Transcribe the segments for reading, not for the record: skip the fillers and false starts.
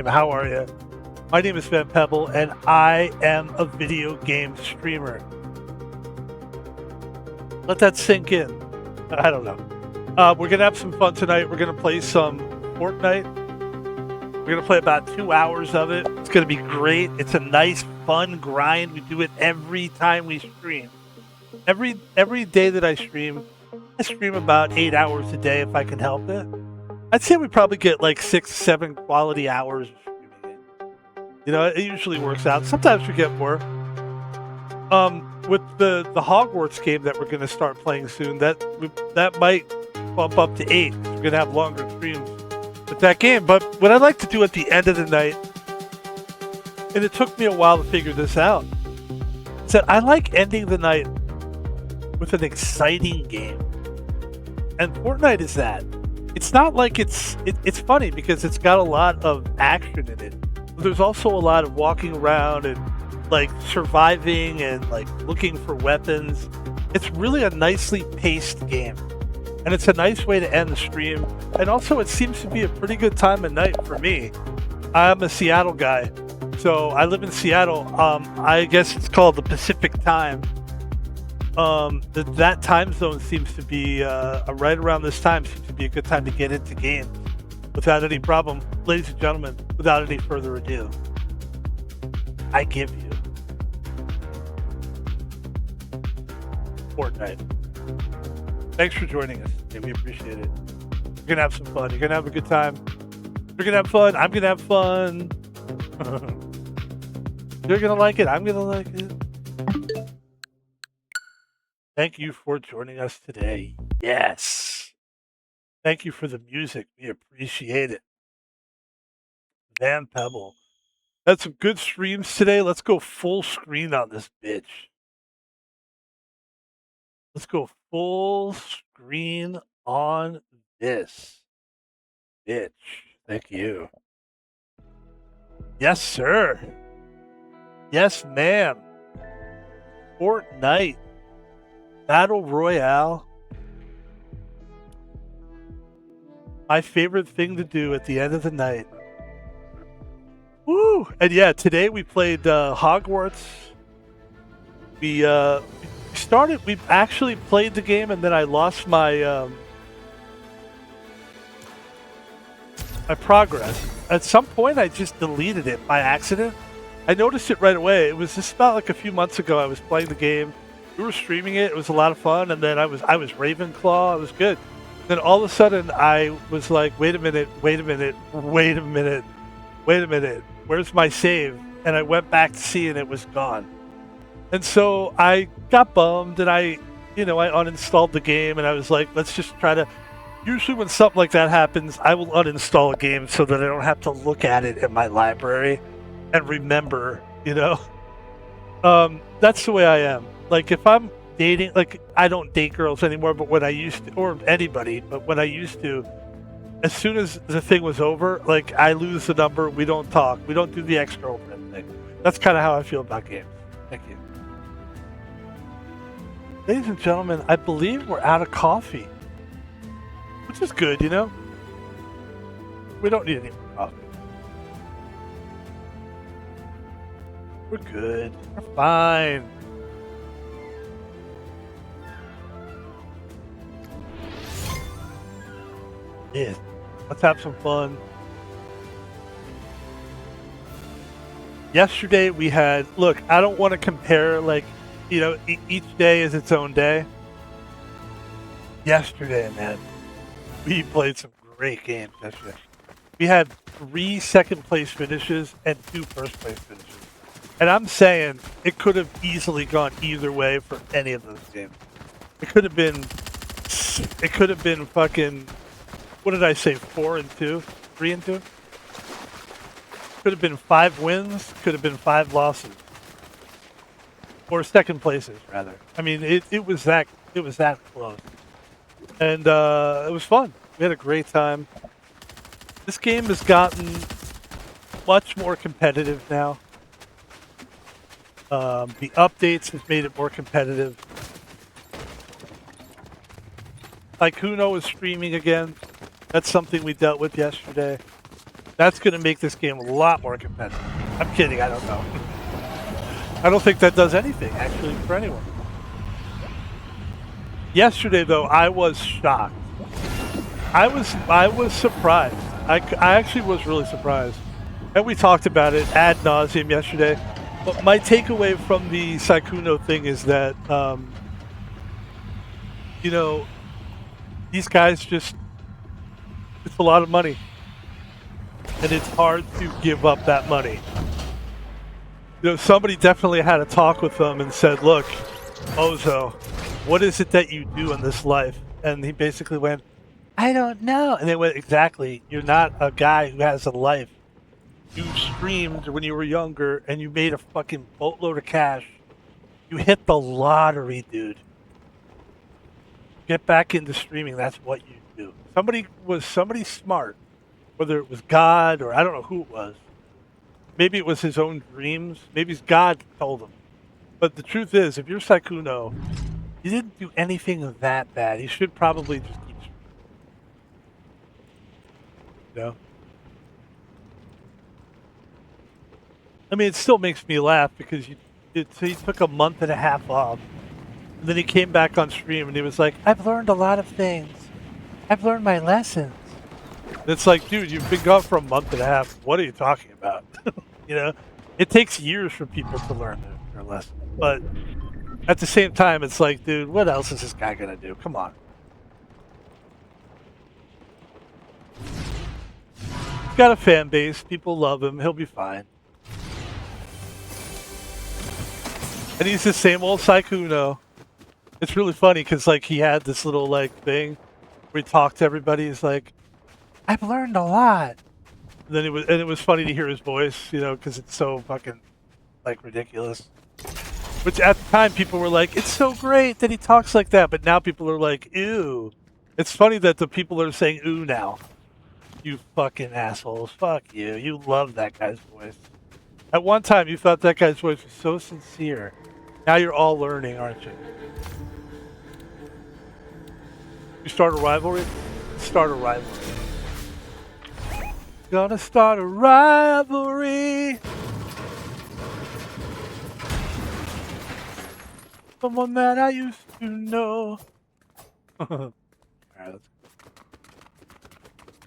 How are you? My name is Pebble, and I am a video game streamer. Let that sink in. I don't know. We're gonna have some fun tonight. We're gonna play some Fortnite. We're gonna play about 2 hours of it. It's gonna be great. It's a nice, fun grind. We do it every time we stream. Every day that I stream about 8 hours a day if I can help it. I'd say we probably get like 6, 7 quality hours of streaming in. You know, it usually works out. Sometimes we get more. With the Hogwarts game that we're going to start playing soon, that might bump up to 8. We're going to have longer streams with that game. But what I like to do at the end of the night, and it took me a while to figure this out, is that I like ending the night with an exciting game. And Fortnite is that. It's not like it's funny because it's got a lot of action in it. But there's also a lot of walking around and like surviving and like looking for weapons. It's really a nicely paced game. And it's a nice way to end the stream. And also it seems to be a pretty good time of night for me. I'm a Seattle guy. So I live in Seattle. I guess it's called the Pacific Time. That time zone seems to be right around this time seems to be a good time to get into games without any problem. Ladies and gentlemen, without any further ado, I give you Fortnite. Thanks for joining us. Yeah, we appreciate it. You're gonna have some fun. You're gonna have a good time. You're gonna have fun. I'm gonna have fun. You're gonna like it. I'm gonna like it. Thank you for joining us today. Yes. Thank you for the music. We appreciate it. Van Pebble. Had some good streams today. Let's go full screen on this bitch. Let's go full screen on this bitch. Thank you. Yes, sir. Yes, ma'am. Fortnite. Battle Royale. My favorite thing to do at the end of the night. Woo! And yeah, today we played Hogwarts. We actually played the game and then I lost my my progress. At some point I just deleted it by accident. I noticed it right away. It was just about like a few months ago I was playing the game. We were streaming it. It was a lot of fun, and then I was Ravenclaw. It was good. Then all of a sudden, I was like, "Wait a minute! Wait a minute! Wait a minute! Wait a minute! Where's my save?" And I went back to see, and it was gone. And so I got bummed, and I uninstalled the game, and I was like, "Let's just try to." Usually, when something like that happens, I will uninstall a game so that I don't have to look at it in my library and remember. That's the way I am. Like if I'm dating, like I don't date girls anymore, but when I used to, or anybody, but when I used to, as soon as the thing was over, like I lose the number, we don't talk, we don't do the ex-girlfriend thing. That's kind of how I feel about games. Thank you. Ladies and gentlemen, I believe we're out of coffee, which is good, We don't need any more coffee. We're good. We're fine. Yeah, let's have some fun. Yesterday we had, look, I don't want to compare each day is its own day. Yesterday, man, we played some great games yesterday. We had 3 second place finishes and 2 first place finishes. And I'm saying it could have easily gone either way for any of those games. It could have been fucking, what did I say, 4 and 2? 3 and 2? Could have been 5 wins, could have been 5 losses. Or second places, rather. I mean, it was that close. And it was fun. We had a great time. This game has gotten much more competitive now. The updates have made it more competitive. Like Kuno is streaming again. That's something we dealt with yesterday. That's going to make this game a lot more competitive. I'm kidding, I don't know. I don't think that does anything, actually, for anyone. Yesterday, though, I was shocked. I was surprised. I actually was really surprised. And we talked about it ad nauseum yesterday. But my takeaway from the Sykkuno thing is that, you know, these guys just, it's a lot of money. And it's hard to give up that money. You know, somebody definitely had a talk with them and said, look, Ozo, what is it that you do in this life? And he basically went, I don't know. And they went, exactly. You're not a guy who has a life. You streamed when you were younger and you made a fucking boatload of cash. You hit the lottery, dude. Get back into streaming. That's what you do. Somebody smart, whether it was God or I don't know who it was. Maybe it was his own dreams. Maybe God told him. But the truth is, if you're Sykkuno, you didn't do anything that bad. You should probably just keep streaming. You know? I mean, it still makes me laugh because he took a month and a half off. And then he came back on stream and he was like, I've learned a lot of things. I've learned my lessons. And it's like, dude, you've been gone for a month and a half. What are you talking about? You know, it takes years for people to learn their lessons. But at the same time, it's like, dude, what else is this guy going to do? Come on. He's got a fan base. People love him. He'll be fine. And he's the same old Sykkuno. It's really funny because, like, he had this little, like, thing where he talked to everybody. He's like, I've learned a lot. And then it was funny to hear his voice, you know, because it's so fucking, like, ridiculous. Which at the time people were like, it's so great that he talks like that. But now people are like, ew. It's funny that the people are saying ooh now. You fucking assholes. Fuck you. You love that guy's voice. At one time you thought that guy's voice was so sincere. Now you're all learning, aren't you? You start a rivalry? Start a rivalry. Gonna start a rivalry. Someone that I used to know. Alright, let's go.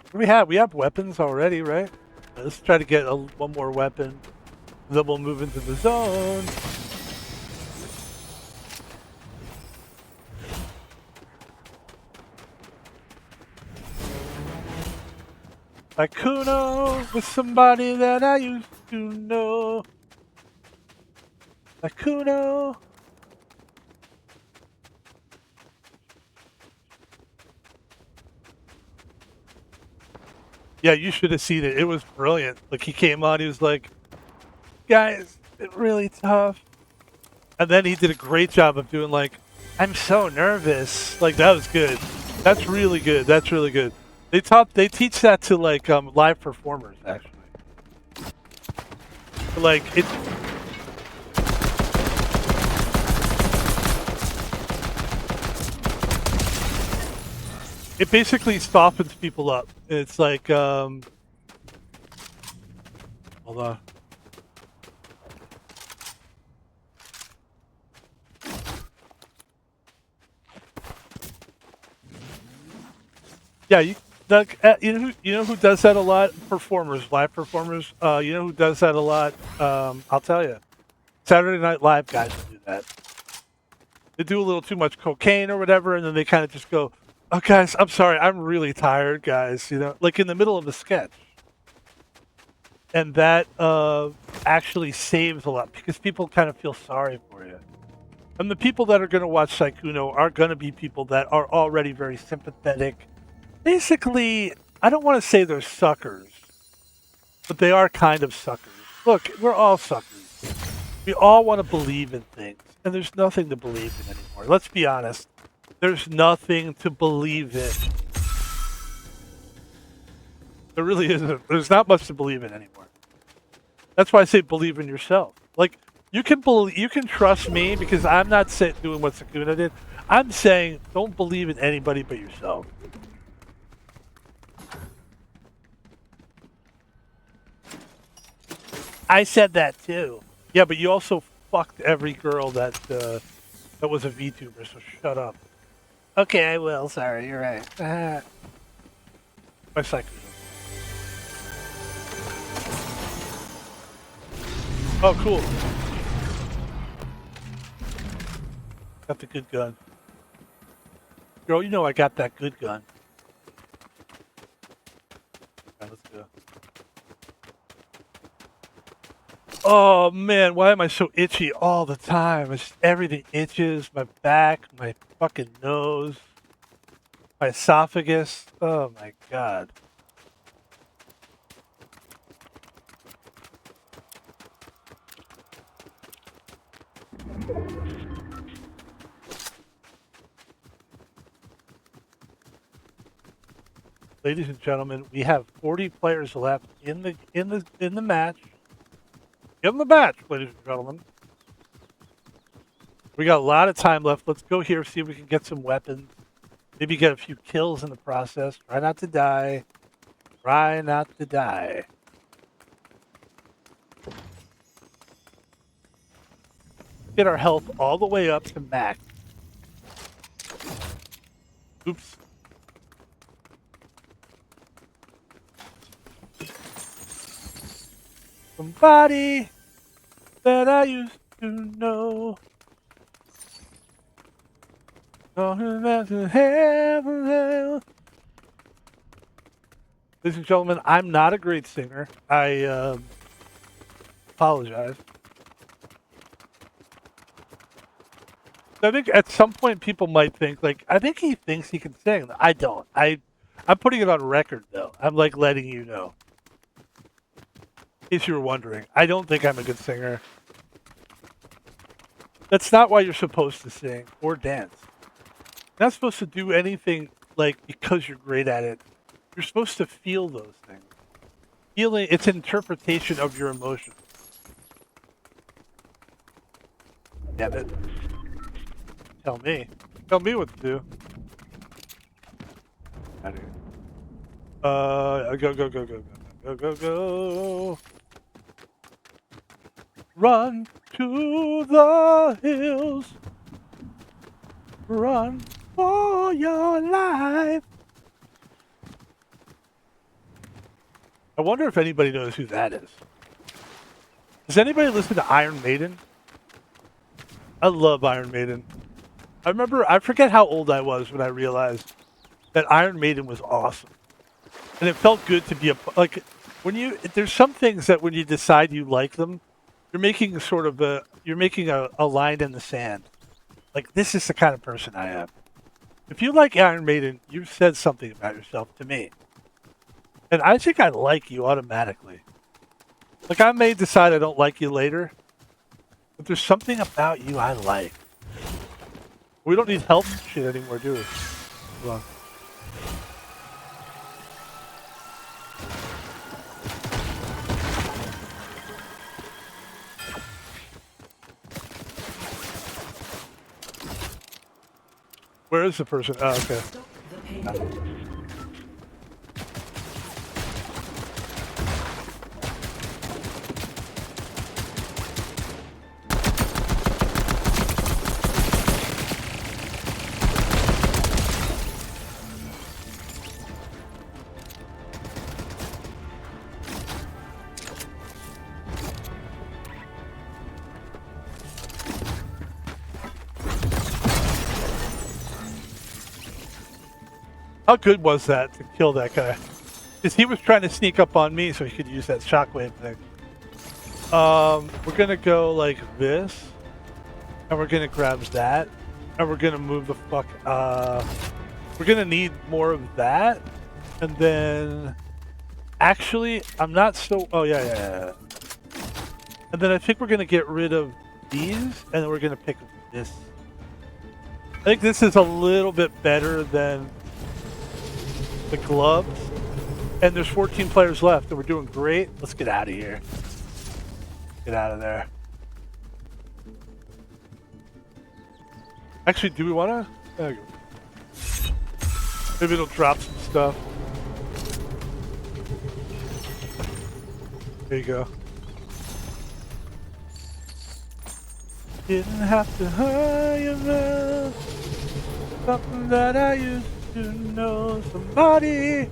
What do we have? We have weapons already, right? Let's try to get one more weapon. Then we'll move into the zone. Sykkuno with somebody that I used to know. Sykkuno. Yeah, you should have seen it. It was brilliant. Like, he came on, he was like, guys, it's really tough. And then he did a great job of doing, like, I'm so nervous. Like, that was good. That's really good. That's really good. They teach that to, like, live performers, actually. Like, it basically softens people up. It's like, hold on. Yeah, you know who does that a lot? Performers, live performers. You know who does that a lot? I'll tell you. Saturday Night Live guys do that. They do a little too much cocaine or whatever, and then they kind of just go, oh, guys, I'm sorry, I'm really tired, guys. You know, like in the middle of a sketch. And that actually saves a lot because people kind of feel sorry for you. And the people that are going to watch Sykkuno are going to be people that are already very sympathetic. Basically, I don't want to say they're suckers, but they are kind of suckers. Look, we're all suckers. We all want to believe in things, and there's nothing to believe in anymore. Let's be honest. There's nothing to believe in. There really isn't. There's not much to believe in anymore. That's why I say believe in yourself. Like, you can trust me because I'm not doing what Sykkuno did. I'm saying don't believe in anybody but yourself. I said that too. Yeah, but you also fucked every girl that was a VTuber, so shut up. Okay, I will. Sorry, you're right. My psycho. Oh, cool. Got the good gun. Girl, you know I got that good gun. Alright, let's go. Oh man, why am I so itchy all the time? It's just, everything itches. My back, my fucking nose, my esophagus. Oh my god. Ladies and gentlemen, we have 40 players left in the match. In the match, ladies and gentlemen. We got a lot of time left. Let's go here, see if we can get some weapons. Maybe get a few kills in the process. Try not to die. Try not to die. Get our health all the way up to max. Oops. Somebody that I used to know. Ladies and gentlemen, I'm not a great singer. I apologize. I think at some point people might think, like, I think he thinks he can sing. I don't. I'm putting it on record, though. I'm, like, letting you know. In case you were wondering. I don't think I'm a good singer. That's not why you're supposed to sing or dance. You're not supposed to do anything, like, because you're great at it. You're supposed to feel those things. Feeling, it's an interpretation of your emotions. Damn it. Tell me. Tell me what to do. Out of here. Go. Run to the hills. Run for your life. I wonder if anybody knows who that is. Does anybody listen to Iron Maiden? I love Iron Maiden. I forget how old I was when I realized that Iron Maiden was awesome. And it felt good to be there's some things that when you decide you like them, you're making a line in the sand. Like, this is the kind of person I am. If you like Iron Maiden, you've said something about yourself to me. And I think I like you automatically. Like, I may decide I don't like you later, but there's something about you I like. We don't need health shit anymore, do we? Hold on. Where is the person? Oh, okay. How good was that to kill that guy? Because he was trying to sneak up on me so he could use that shockwave thing. We're gonna go like this, and we're gonna grab that, and we're gonna move the fuck. We're gonna need more of that, and then actually, I'm not so. Oh yeah. And then I think we're gonna get rid of these, and then we're gonna pick this. I think this is a little bit better than the gloves, and there's 14 players left, and we're doing great. Let's get out of here. Get out of there. Actually, do we want to? Maybe it'll drop some stuff. There you go. Didn't have to hurry about something that I used to know. Somebody.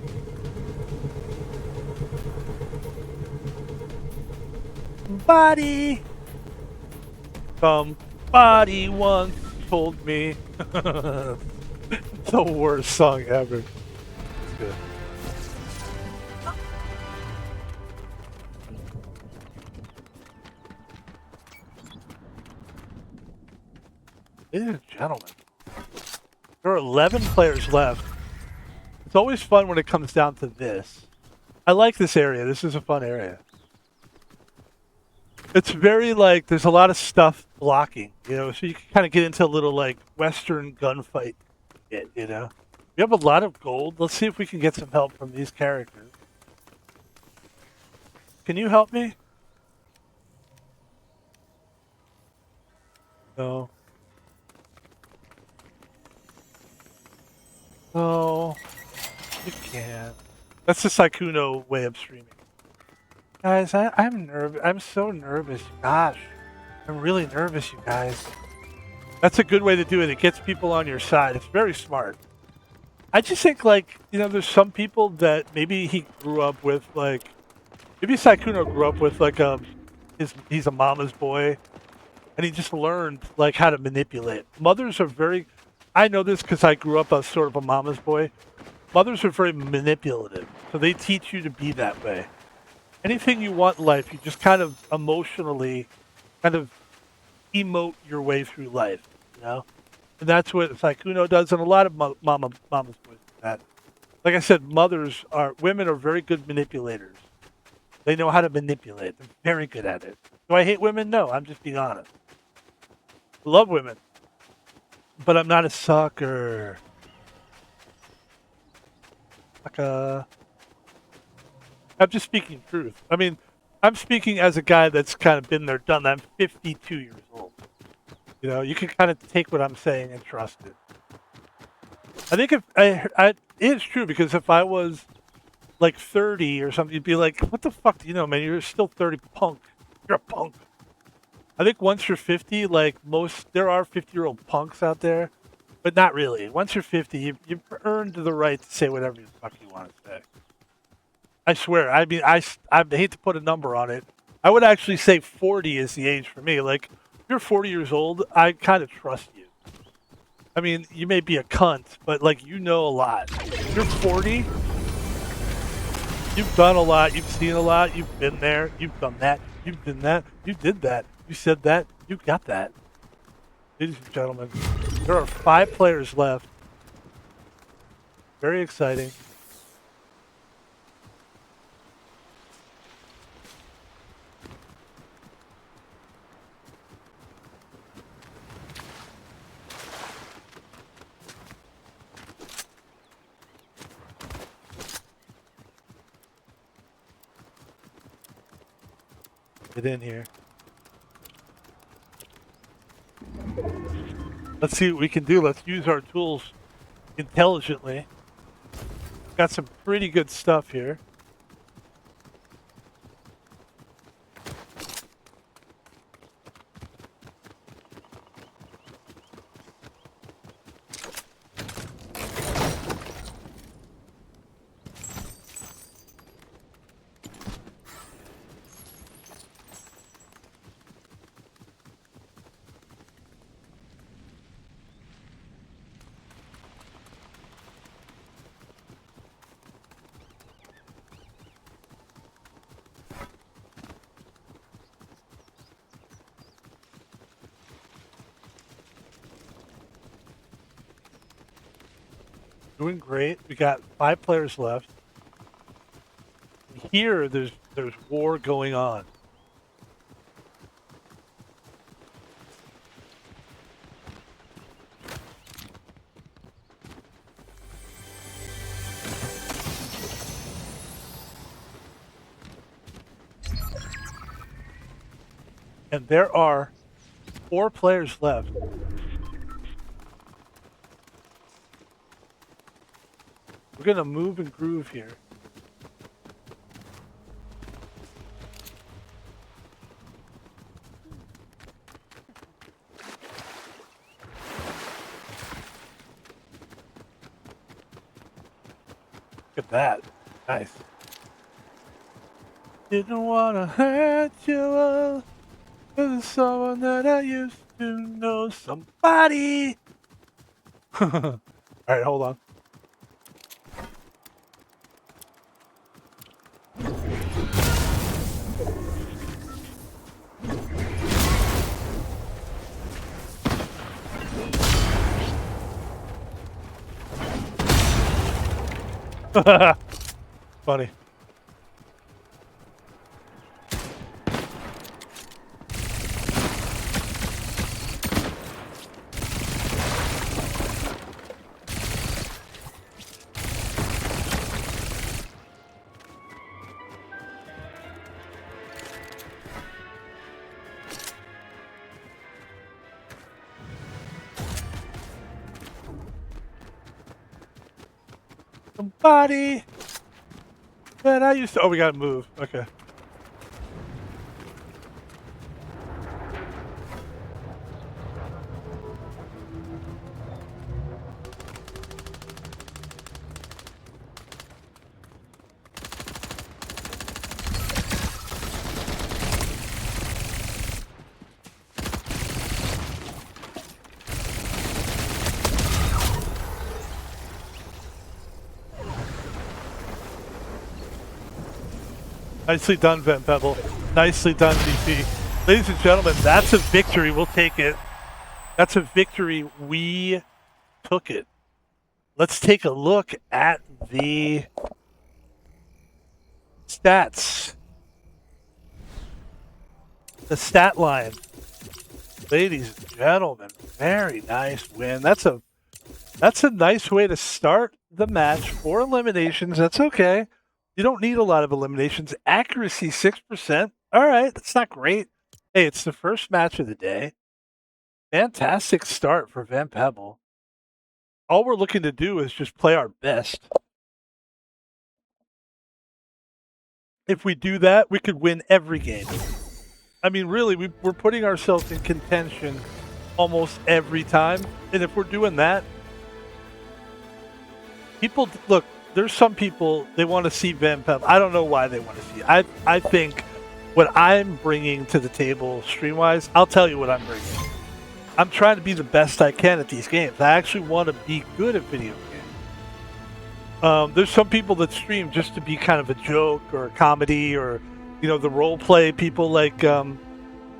Somebody once told me. The worst song ever. It's good. Ladies and gentlemen, there are 11 players left. It's always fun when it comes down to this. I like this area. This is a fun area. It's very like there's a lot of stuff blocking, so you can kind of get into a little like Western gunfight, We have a lot of gold. Let's see if we can get some help from these characters. Can you help me? No. No. You can't. That's the Saikuno way of streaming. Guys, I'm nervous. I'm so nervous. Gosh. I'm really nervous, you guys. That's a good way to do it. It gets people on your side. It's very smart. I just think, like, there's some people that maybe he grew up with, like, maybe Saikuno grew up with, like, he's a mama's boy, and he just learned, like, how to manipulate. Mothers are very, I know this because I grew up as sort of a mama's boy. Mothers are very manipulative, so they teach you to be that way. Anything you want in life, you just kind of emotionally kind of emote your way through life, And that's what Saikuno does, and a lot of mama's boys do that. Like I said, women are very good manipulators. They know how to manipulate. They're very good at it. Do I hate women? No, I'm just being honest. I love women, but I'm not a sucker. I'm just speaking truth. I mean, I'm speaking as a guy that's kind of been there, done that. I'm 52 years old. You can kind of take what I'm saying and trust it. I think it's true, because if I was like 30 or something, you'd be like, what the fuck do you know, man? You're still 30, punk. You're a punk. I think once you're 50, like there are 50-year-old punks out there, but not really. Once you're 50, you've earned the right to say whatever the fuck you want to say. I swear. I mean, I hate to put a number on it. I would actually say 40 is the age for me. Like, if you're 40 years old, I kind of trust you. I mean, you may be a cunt, but, like, you know a lot. If you're 40, you've done a lot, you've seen a lot, you've been there, you've done that, you've done that, you did that, you said that, you got that. Ladies and gentlemen, there are 5 players left. Very exciting. Get in here. Let's see what we can do. Let's use our tools intelligently. Got some pretty good stuff here. Doing great. We got 5 players left. Here, there's war going on. And there are 4 players left. We're going to move and groove here. Look at that. Nice. Didn't want to hurt you. There's someone that I used to know. Somebody. All right, hold on. Funny. Somebody that I used to. Oh, we gotta move. Okay. Nicely done, Pebble. Nicely done, DC. Ladies and gentlemen, that's a victory. We'll take it. That's a victory. We took it. Let's take a look at the stats. The stat line. Ladies and gentlemen, very nice win. That's a nice way to start the match. 4 eliminations. That's okay. You don't need a lot of eliminations. Accuracy 6%. All right, that's not great. Hey, it's the first match of the day. Fantastic start for Pebble. All we're looking to do is just play our best. If we do that, we could win every game. I mean, really, we're putting ourselves in contention almost every time. And if we're doing that, people, look, there's some people, they want to see Pebble. I don't know why they want to see it. I think what I'm bringing to the table, stream-wise, I'll tell you what I'm bringing. I'm trying to be the best I can at these games. I actually want to be good at video games. There's some people that stream just to be kind of a joke or a comedy or, you know, the role play people like, you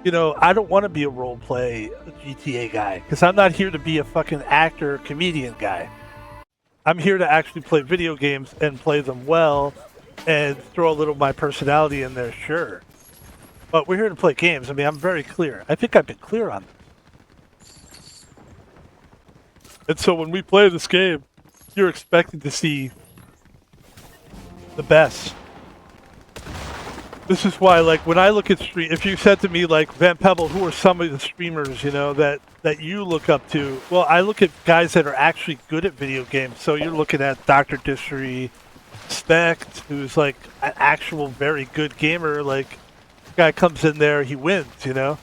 know, I don't want to be a role play GTA guy because I'm not here to be a fucking actor, comedian guy. I'm here to actually play video games and play them well and throw a little of my personality in there, sure. But we're here to play games. I mean, I'm very clear. I think I've been clear on this. And so when we play this game, you're expecting to see the best. This is why, like, when I look at stream, if you said to me, like, Pebble, who are some of the streamers, you know, that you look up to? Well, I look at guys that are actually good at video games. So you're looking at Dr. Disrespect, who's, like, an actual very good gamer. Like, guy comes in there, he wins, you know?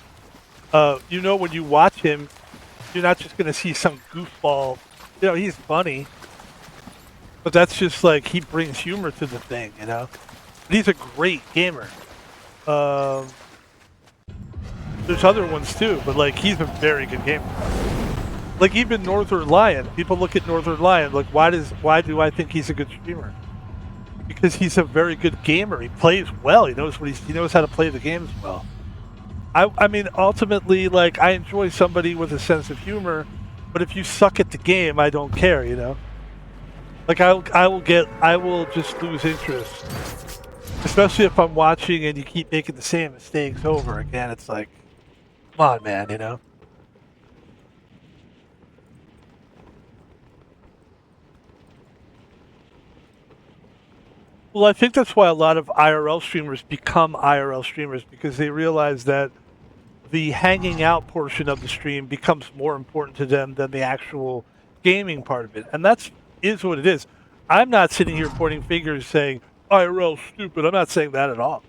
You know, when you watch him, you're not just going to see some goofball. You know, he's funny. But that's just, like, he brings humor to the thing, you know? He's a great gamer. There's other ones too, but like he's a very good gamer. Like even Northern Lion, people look at Northern Lion like, why do I think he's a good streamer? Because he's a very good gamer. He plays well. He knows he knows how to play the games well. I mean, ultimately, like I enjoy somebody with a sense of humor, but if you suck at the game, I don't care. You know, like I will just lose interest. Especially if I'm watching and you keep making the same mistakes over again, it's like, come on, man, you know? Well, I think that's why a lot of IRL streamers become IRL streamers, because they realize that the hanging out portion of the stream becomes more important to them than the actual gaming part of it. And is what it is. I'm not sitting here pointing fingers saying, IRL stupid. I'm not saying that at all.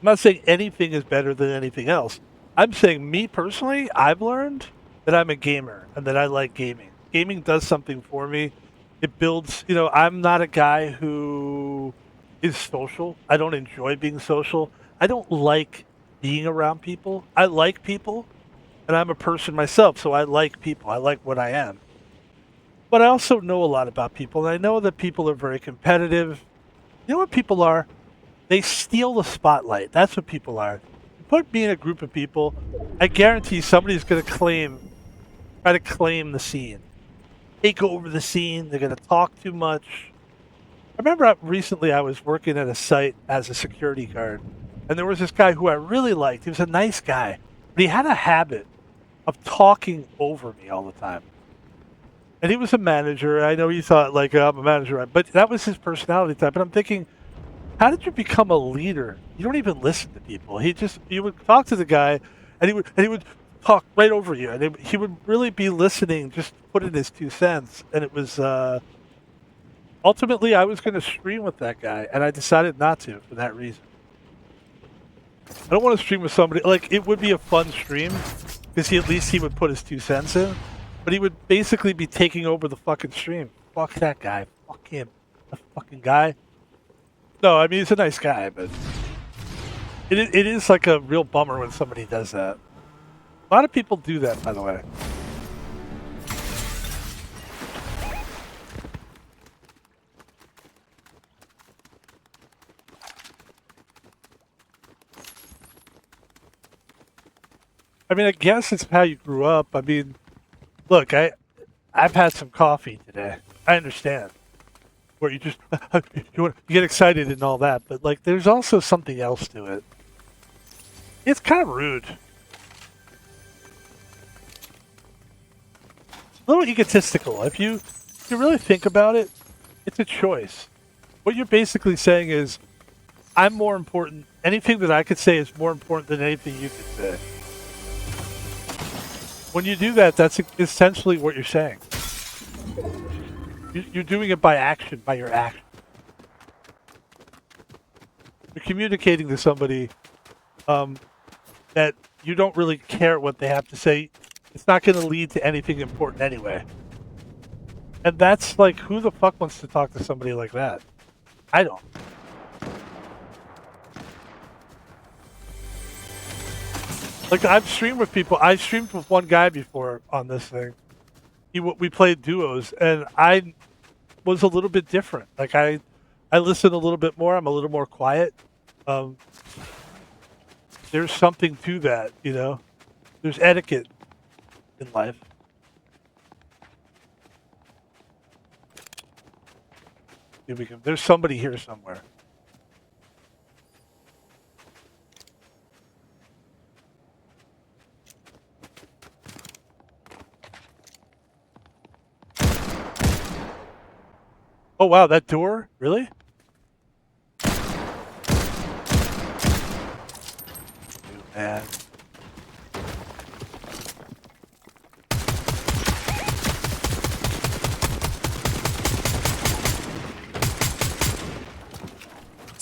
I'm not saying anything is better than anything else. I'm saying me personally, I've learned that I'm a gamer and that I like gaming. Gaming does something for me It builds, I'm not a guy who is social. I don't enjoy being social. I don't like being around people. I like people, and I'm a person myself, so I like people. I like what I am. But I also know a lot about people, and I know that people are very competitive. You know what people are? They steal the spotlight. That's what people are. You put me in a group of people, I guarantee somebody's going to try to claim the scene, take over the scene. They're going to talk too much. I remember recently I was working at a site as a security guard, and there was this guy who I really liked. He was a nice guy, but he had a habit of talking over me all the time. And he was a manager. I know he thought like, I'm a manager, right? But that was his personality type. And I'm thinking, how did you become a leader? You don't even listen to people. You would talk to the guy, and he would talk right over you, and he would really be listening, just put in his 2 cents. And it was ultimately I was going to stream with that guy, and I decided not to for that reason. I don't want to stream with somebody like it would be a fun stream because at least he would put his 2 cents in, but he would basically be taking over the fucking stream. Fuck that guy. Fuck him. The fucking guy. No, I mean he's a nice guy, but it is like a real bummer when somebody does that. A lot of people do that, by the way. I mean, I guess it's how you grew up. I mean, look, I've had some coffee today. I understand. Where you just you get excited and all that, but like there's also something else to it. It's kind of rude. It's a little egotistical. If you really think about it, it's a choice. What you're basically saying is, I'm more important. Anything that I could say is more important than anything you could say. When you do that, that's essentially what you're saying. You're doing it by action, by your action. You're communicating to somebody that you don't really care what they have to say. It's not going to lead to anything important anyway. And that's like, who the fuck wants to talk to somebody like that? I don't. Like, I've streamed with people. I streamed with one guy before on this thing. We played duos, and I was a little bit different. Like, I listen a little bit more. I'm a little more quiet. There's something to that, There's etiquette in life. There's somebody here somewhere. Oh wow, that door? Really? Man.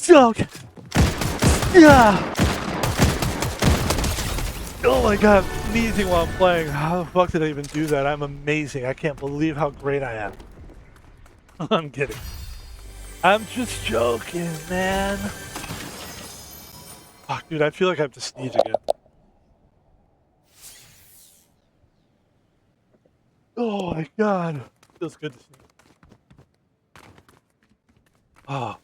Okay. Yeah. Oh my god, sneezing while I'm playing. How the fuck did I even do that? I'm amazing. I can't believe how great I am. I'm kidding. I'm just joking, man. Fuck, dude, I feel like I have to sneeze again. Oh my god. Feels good to sneeze. Oh.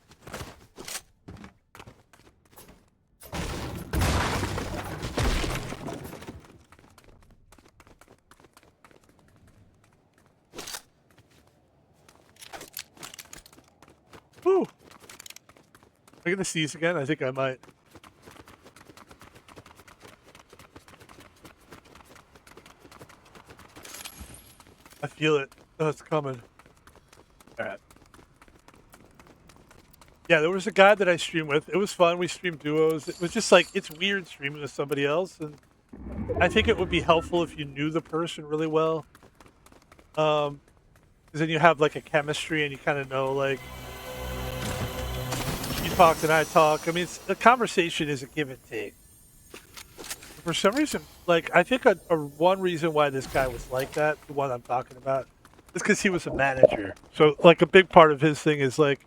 Woo. Am I gonna sneeze again? I think I might. I feel it. Oh, it's coming. Alright. Yeah, there was a guy that I streamed with. It was fun. We streamed duos. It was just like, it's weird streaming with somebody else. And I think it would be helpful if you knew the person really well. Because then you have like a chemistry and you kind of know, like, you talk and I talk. I mean, the conversation is a give and take. For some reason, like, I think one reason why this guy was like that, the one I'm talking about, It's because he was a manager. So, like, a big part of his thing is, like,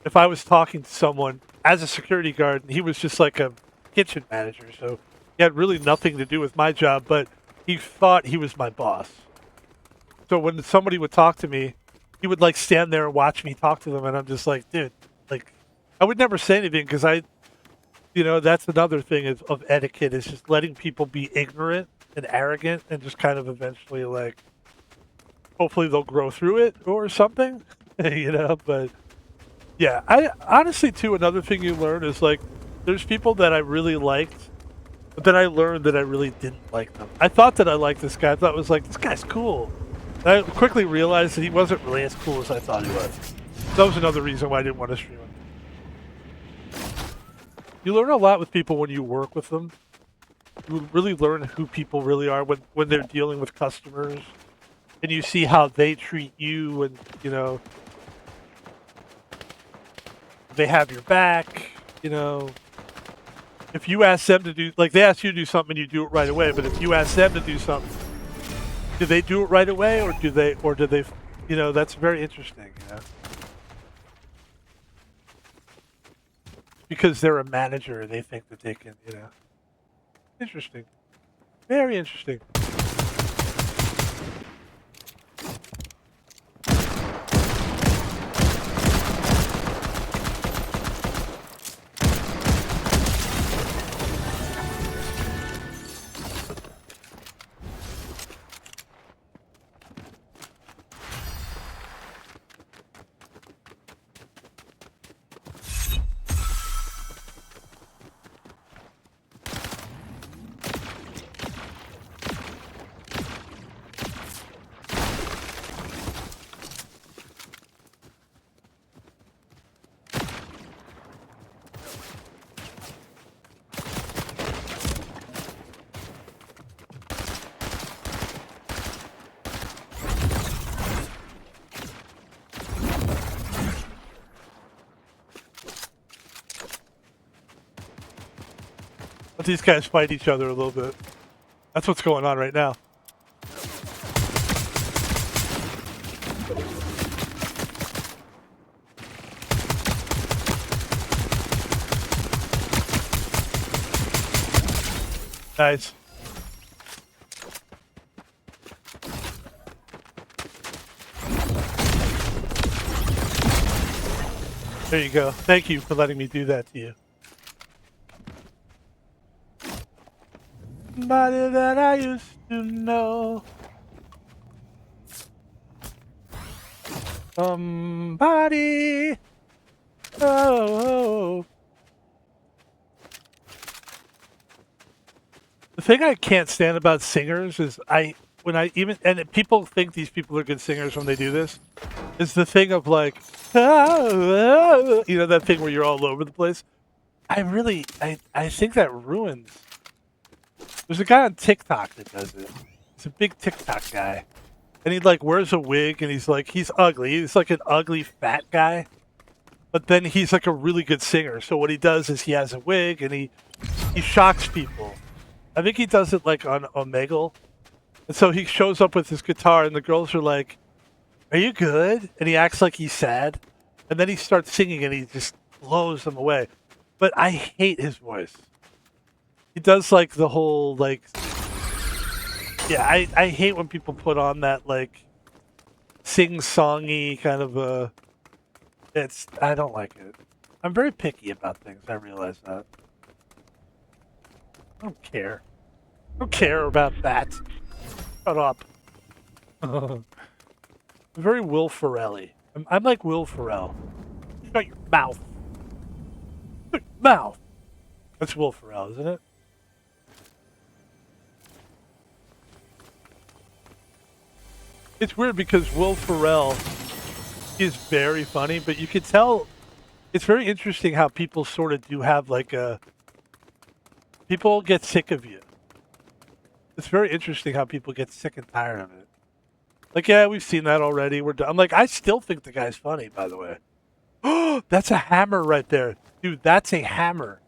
if I was talking to someone as a security guard, and he was just like a kitchen manager, so he had really nothing to do with my job, but he thought he was my boss. So when somebody would talk to me, he would, like, stand there and watch me talk to them, and I'm just like, dude, like, I would never say anything because that's another thing of etiquette is just letting people be ignorant and arrogant and just kind of eventually, like, hopefully they'll grow through it or something, but yeah, I honestly too, another thing you learn is, like, there's people that I really liked, but then I learned that I really didn't like them. I thought that I liked this guy. I thought it was like, this guy's cool. And I quickly realized that he wasn't really as cool as I thought he was. That was another reason why I didn't want to stream him. You learn a lot with people when you work with them. You really learn who people really are when they're dealing with customers. And you see how they treat you, and, they have your back, If you ask them to do, like, they ask you to do something and you do it right away, but if you ask them to do something, do they do it right away, or do they, that's very interesting, Because they're a manager and they think that they can, Interesting. Very interesting. Let these guys fight each other a little bit. That's what's going on right now. Nice. There you go. Thank you for letting me do that to you. Somebody that I used to know. Somebody. Oh. The thing I can't stand about singers is and people think these people are good singers when they do this, is the thing of, like, that thing where you're all over the place. I think that ruins. There's a guy on TikTok that does it. He's a big TikTok guy. And he, like, wears a wig, and he's ugly. He's like an ugly fat guy. But then he's like a really good singer. So what he does is he has a wig, and he shocks people. I think he does it, like, on Omegle. And so he shows up with his guitar, and the girls are like, "Are you good?" And he acts like he's sad. And then he starts singing, and he just blows them away. But I hate his voice. He does, like, the whole, like... Yeah, I hate when people put on that, like, sing-songy kind of I don't like it. I'm very picky about things, I realize that. I don't care. I don't care about that. Shut up. I'm very Will Ferrell-y. I'm like Will Ferrell. Shut your mouth. Shut your mouth. That's Will Ferrell, isn't it? It's weird because Will Ferrell is very funny, but you could tell it's very interesting how people sort of do have, like, people get sick of you. It's very interesting how people get sick and tired of it. Like, yeah, we've seen that already. We're done. I'm like, I still think the guy's funny, by the way. Oh, that's a hammer right there. Dude, that's a hammer.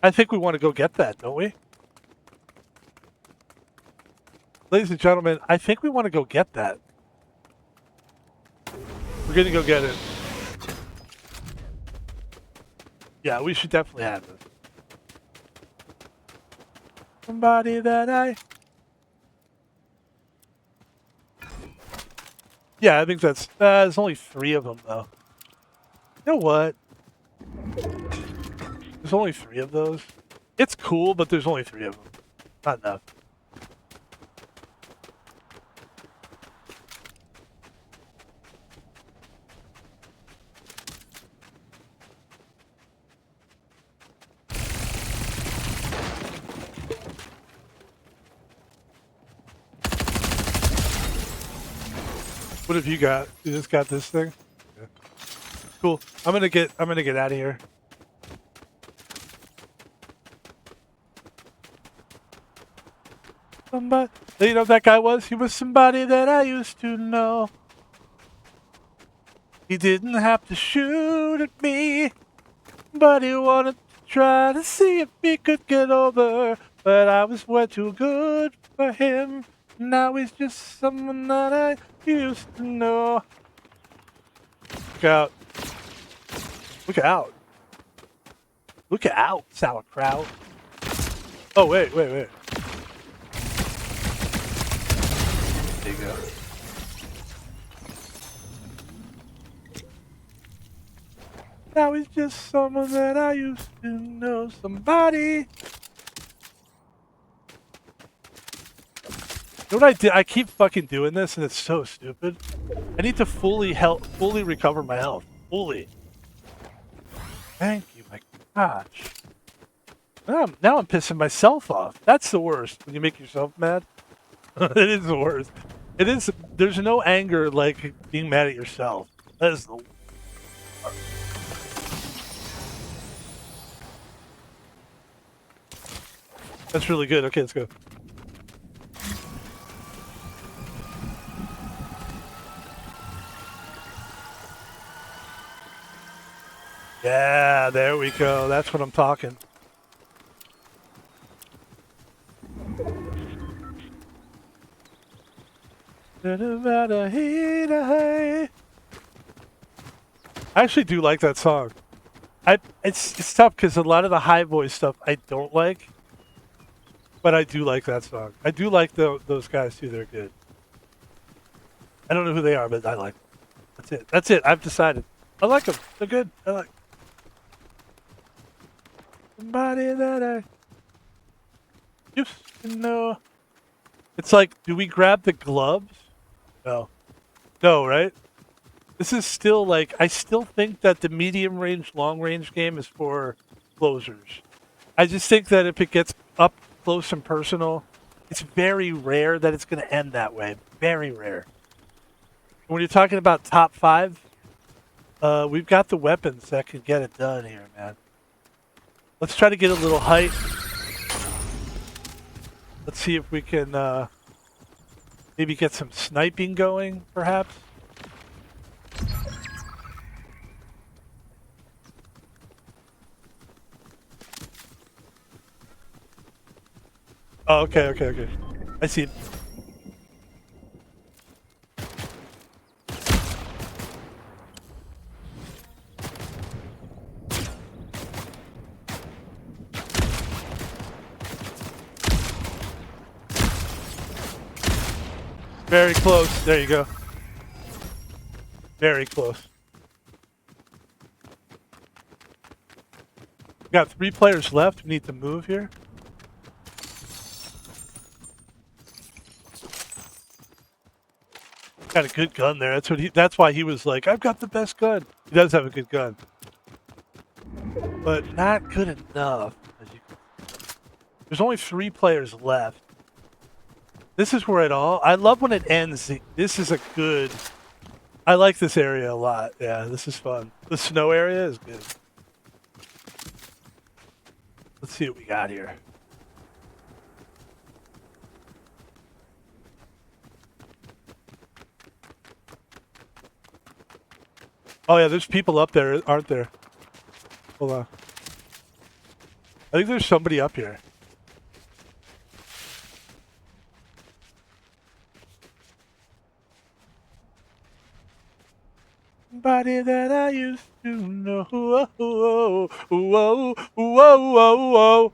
I think we want to go get that, don't we? Ladies and gentlemen, I think we want to go get that. gonna go get it. Yeah, we should definitely have this. Somebody that I... Yeah, I think that's... there's only 3 of them, though. You know what? There's only 3 of those. It's cool, but there's only 3 of them. Not enough. What have you got? You just got this thing? Yeah. Cool. I'm gonna get out of here. Somebody, you know what that guy was? He was somebody that I used to know. He didn't have to shoot at me, but he wanted to try to see if he could get over. But I was way too good for him. Now he's just someone that I used to know. Look out. Look out. Look out, sauerkraut. Oh, wait. There you go. Now he's just someone that I used to know. Somebody. You know what I did? I keep fucking doing this, and it's so stupid. I need to fully recover my health. Fully. Thank you, my gosh. Now I'm pissing myself off. That's the worst, when you make yourself mad. It is the worst. It is. There's no anger like being mad at yourself. That is the worst. That's really good. Okay, let's go. Yeah, there we go. That's what I'm talking. I actually do like that song. It's tough because a lot of the high voice stuff I don't like, but I do like that song. I do like those guys too. They're good. I don't know who they are, but I like them. That's it. That's it. I've decided. I like them. They're good. I like somebody that I used to know. It's like, do we grab the gloves? No. No, right? This is still like, I still think that the medium range, long range game is for closers. I just think that if it gets up close and personal, it's very rare that it's going to end that way. Very rare. When you're talking about top 5, we've got the weapons that can get it done here, man. Let's try to get a little height. Let's see if we can maybe get some sniping going, perhaps. Oh, okay. I see it. Very close. There you go. Very close. We got 3 players left. We need to move here. Got a good gun there. That's why he was like, I've got the best gun. He does have a good gun. But not good enough. There's only 3 players left. This is where I love when it ends. This is a good... I like this area a lot. Yeah, this is fun. The snow area is good. Let's see what we got here. Oh yeah, there's people up there, aren't there? Hold on. I think there's somebody up here. somebody that I used to know. Whoa, whoa, whoa, whoa, whoa, whoa.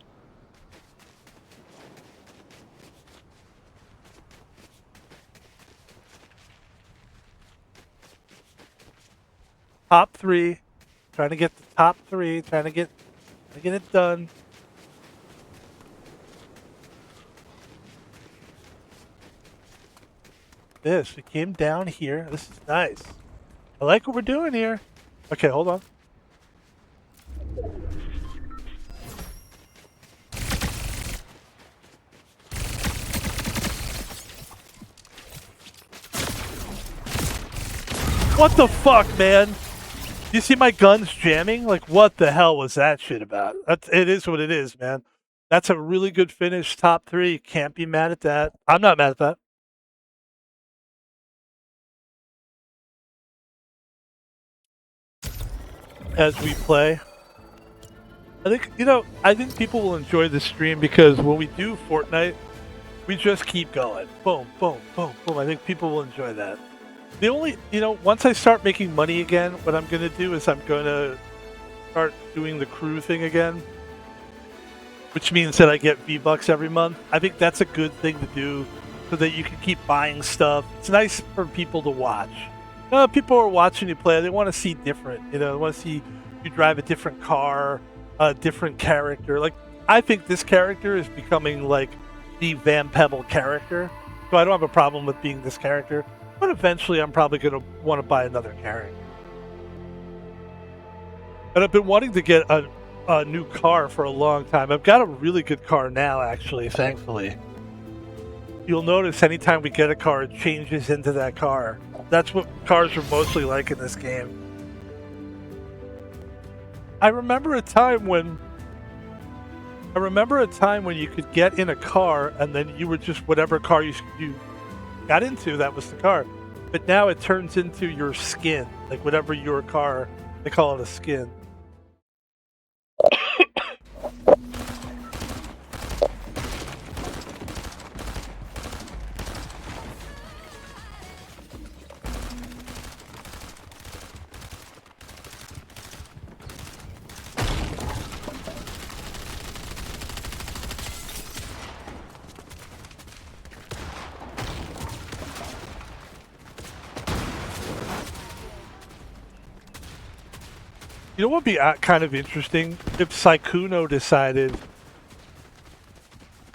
Top 3. Trying to get the top 3. Trying to get it done. We came down here. This is nice. I like what we're doing here. Okay, hold on. What the fuck, man? You see my guns jamming? Like, what the hell was that shit about? It is what it is, man. That's a really good finish. Top 3. Can't be mad at that. I'm not mad at that. As we play. I think people will enjoy this stream because when we do Fortnite, we just keep going. Boom, boom, boom, boom. I think people will enjoy that. The only, once I start making money again, what I'm going to do is I'm going to start doing the crew thing again, which means that I get V-Bucks every month. I think that's a good thing to do so that you can keep buying stuff. It's nice for people to watch. People are watching you play. They want to see different. They want to see you drive a different car, a different character. Like, I think this character is becoming like the Van Pebble character. So I don't have a problem with being this character. But eventually I'm probably going to want to buy another character. And I've been wanting to get a new car for a long time. I've got a really good car now, actually, thankfully. You'll notice anytime we get a car, it changes into that car. That's what cars are mostly like in this game. I remember a time when you could get in a car and then you were just whatever car you got into, that was the car. But now it turns into your skin. Like whatever your car, they call it a skin. You know what would be kind of interesting? If Saikuno decided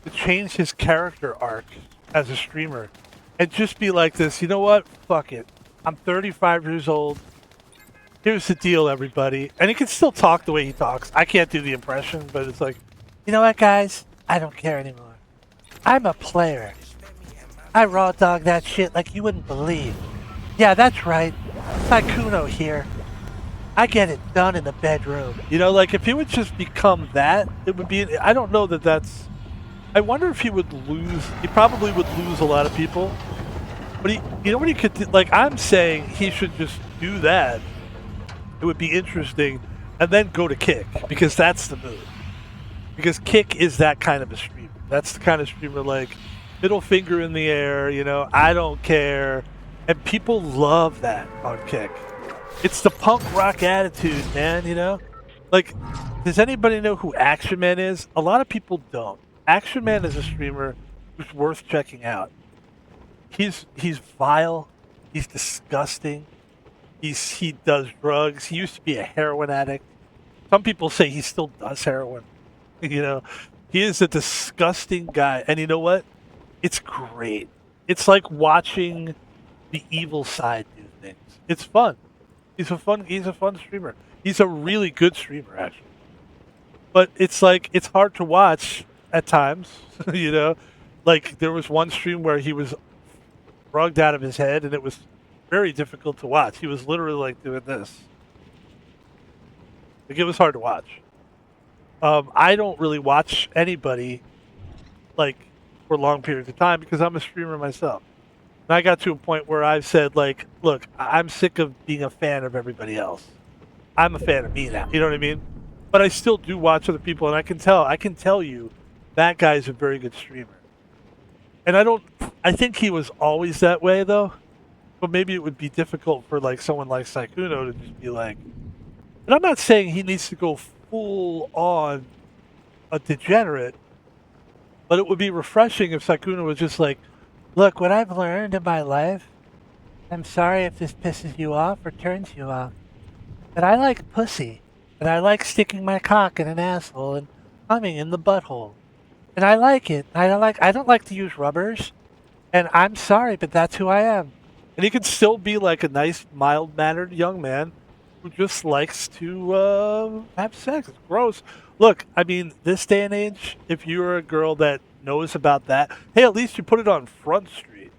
to change his character arc as a streamer and just be like this, you know what? Fuck it. I'm 35 years old. Here's the deal, everybody. And he can still talk the way he talks. I can't do the impression, but it's like, you know what, guys? I don't care anymore. I'm a player. I raw dog that shit like you wouldn't believe. Yeah, that's right. Saikuno here. I get it done in the bedroom. Like if he would just become that, it would be. I don't know that that's. I wonder if he would lose. He probably would lose a lot of people. But what he could do? Like I'm saying, he should just do that. It would be interesting, and then go to Kick because that's the move. Because Kick is that kind of a streamer. That's the kind of streamer like middle finger in the air. I don't care, and people love that on Kick. It's the punk rock attitude, man, Like, does anybody know who Action Man is? A lot of people don't. Action Man is a streamer who's worth checking out. He's vile. He's disgusting. He does drugs. He used to be a heroin addict. Some people say he still does heroin. He is a disgusting guy. And you know what? It's great. It's like watching the evil side do things. It's fun. He's a fun streamer. He's a really good streamer, actually. But it's like, it's hard to watch at times, Like, there was one stream where he was drugged out of his head, and it was very difficult to watch. He was literally, like, doing this. Like, it was hard to watch. I don't really watch anybody, like, for long periods of time because I'm a streamer myself. And I got to a point where I've said, like, look, I'm sick of being a fan of everybody else. I'm a fan of me now. You know what I mean? But I still do watch other people, and I can tell you that guy's a very good streamer. And I think he was always that way, though. But maybe it would be difficult for like someone like Saikuno to just be like, and I'm not saying he needs to go full on a degenerate, but it would be refreshing if Saikuno was just like, look, what I've learned in my life, I'm sorry if this pisses you off or turns you off, but I like pussy, and I like sticking my cock in an asshole and coming in the butthole. And I like it. I don't like to use rubbers, and I'm sorry, but that's who I am. And he can still be like a nice, mild-mannered young man who just likes to have sex. It's gross. Look, I mean, this day and age, if you're a girl that knows about that, hey, at least you put it on Front Street.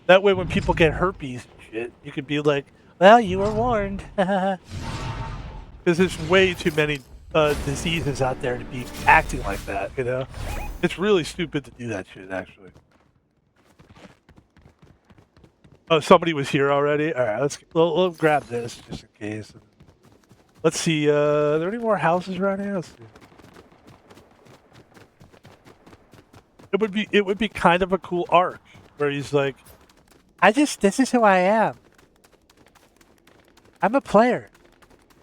That way, when people get herpes and shit, you could be like, well, you were warned. Because there's way too many diseases out there to be acting like that, you know? It's really stupid to do that shit, actually. Oh, somebody was here already? All right, we'll grab this just in case. Let's see, are there any more houses around here? Let's see. It would be kind of a cool arc where he's like, this is who I am. I'm a player.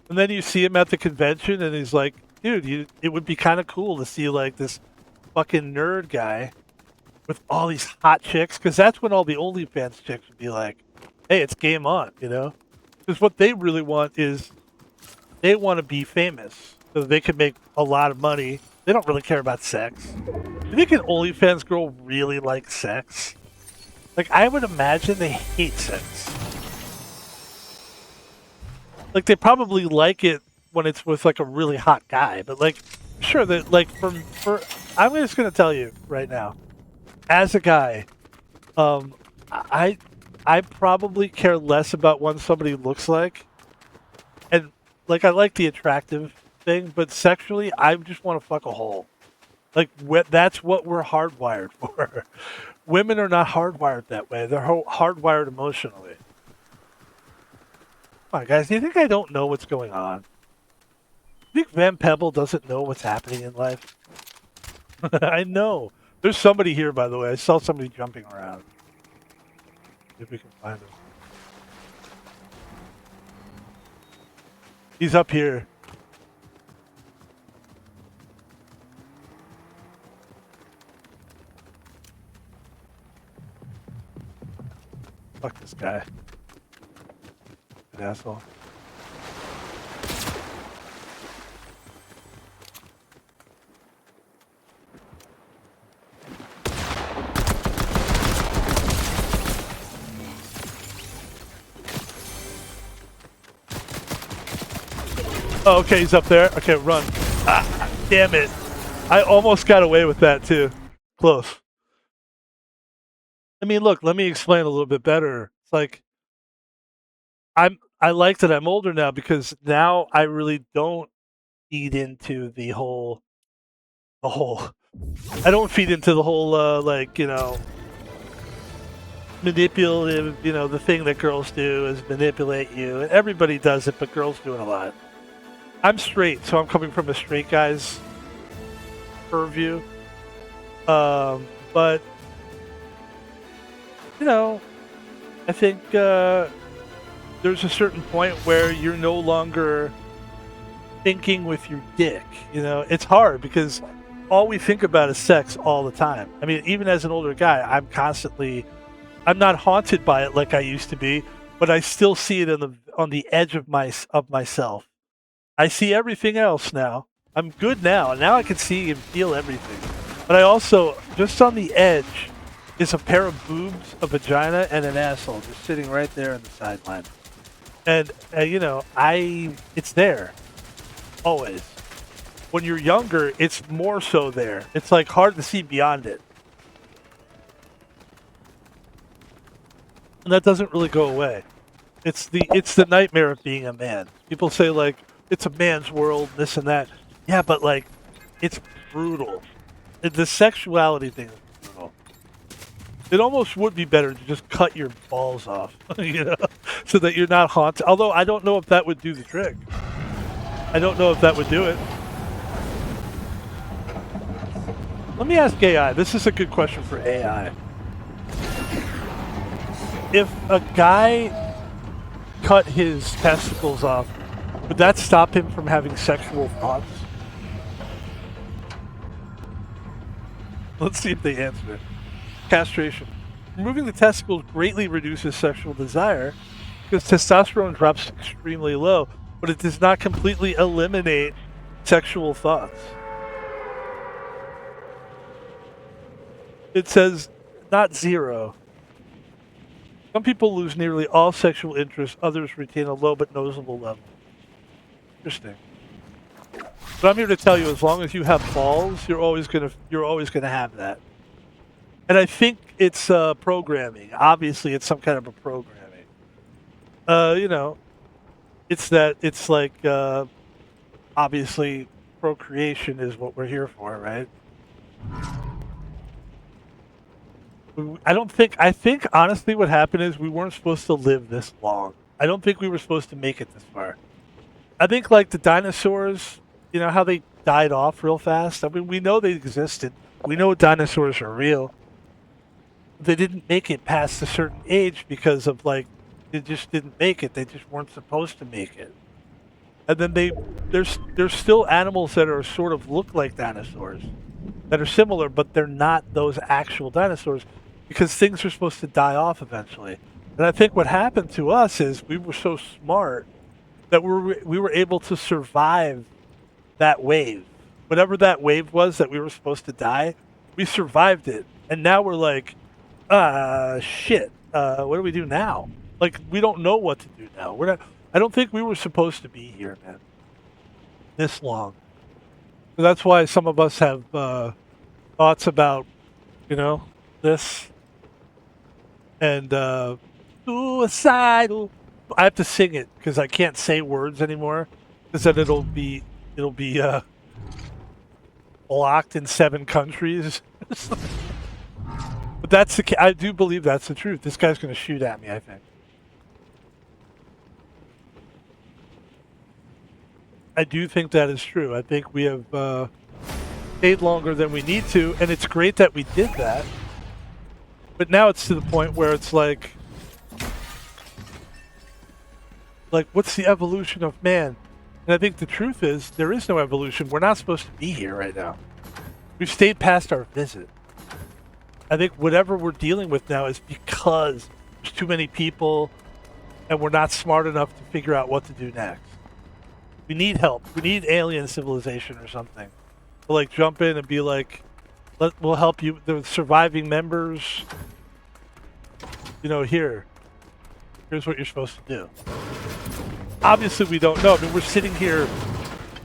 And then you see him at the convention and he's like, dude, it would be kind of cool to see like this fucking nerd guy with all these hot chicks, because that's when all the OnlyFans chicks would be like, hey, it's game on, you know? Because what they really want is they want to be famous so they can make a lot of money. They don't really care about sex. Do you think an OnlyFans girl really likes sex? Like, I would imagine they hate sex. Like, they probably like it when it's with like a really hot guy, but like, sure, that like I'm just gonna tell you right now, as a guy, I probably care less about what somebody looks like, and like I like the attractive thing, but sexually, I just want to fuck a hole. Like that's what we're hardwired for. Women are not hardwired that way. They're hardwired emotionally. Come on, guys. Do you think I don't know what's going on? Do you think Van Pebble doesn't know what's happening in life? I know. There's somebody here, by the way. I saw somebody jumping around. See if we can find him. He's up here. Fuck this guy. An asshole. Oh, okay, he's up there. Okay, run. Ah, damn it. I almost got away with that, too. Close. I mean, look, let me explain a little bit better. It's like, I like that I'm older now because now I really don't feed into the whole, I don't feed into the whole, like, you know, manipulative, you know, the thing that girls do is manipulate you. And everybody does it, but girls do it a lot. I'm straight, so I'm coming from a straight guy's purview. But, you know, I think there's a certain point where you're no longer thinking with your dick. You know, it's hard because all we think about is sex all the time. I mean, even as an older guy, I'm not haunted by it like I used to be, but I still see it on the edge of myself. I see everything else now. I'm good now. Now I can see and feel everything. But I also, just on the edge, is a pair of boobs, a vagina, and an asshole just sitting right there on the sideline. And, you know, it's there. Always. When you're younger, it's more so there. It's like hard to see beyond it. And that doesn't really go away. It's the nightmare of being a man. People say like, it's a man's world, this and that. Yeah, but like, it's brutal. The sexuality thing is brutal. It almost would be better to just cut your balls off, you know, so that you're not haunted. Although I don't know if that would do the trick. I don't know if that would do it. Let me ask AI. This is a good question for AI. if a guy cut his testicles off, would that stop him from having sexual thoughts? Let's see if they answer it. Castration. Removing the testicles greatly reduces sexual desire because testosterone drops extremely low, but it does not completely eliminate sexual thoughts. It says not zero. Some people lose nearly all sexual interest, others retain a low but noticeable level. Interesting. But I'm here to tell you, as long as you have balls, you're always gonna have that. And I think it's programming. Obviously, it's some kind of a programming. You know, it's like obviously procreation is what we're here for, right? I think honestly what happened is we weren't supposed to live this long. I don't think we were supposed to make it this far. I think like the dinosaurs, you know how they died off real fast? I mean, we know they existed. We know dinosaurs are real. They didn't make it past a certain age because of like, they just didn't make it. They just weren't supposed to make it. And then there's still animals that are sort of look like dinosaurs that are similar, but they're not those actual dinosaurs because things are supposed to die off eventually. And I think what happened to us is we were so smart that we were able to survive that wave. Whatever that wave was that we were supposed to die, we survived it. And now we're like, shit, what do we do now? Like, we don't know what to do now. I don't think we were supposed to be here, man, this long. So that's why some of us have thoughts about, you know, this and suicidal. I have to sing it because I can't say words anymore because then it'll be blocked in 7 countries. But I do believe that's the truth. This guy's going to shoot at me, I think. I do think that is true. I think we have stayed longer than we need to, and it's great that we did that. But now it's to the point where it's like, what's the evolution of man? And I think the truth is, there is no evolution. We're not supposed to be here right now. We've stayed past our visit. I think whatever we're dealing with now is because there's too many people and we're not smart enough to figure out what to do next. We need help. We need alien civilization or something. To like jump in and be like, we'll help you. The surviving members, you know, here's what you're supposed to do. Obviously, we don't know. I mean, we're sitting here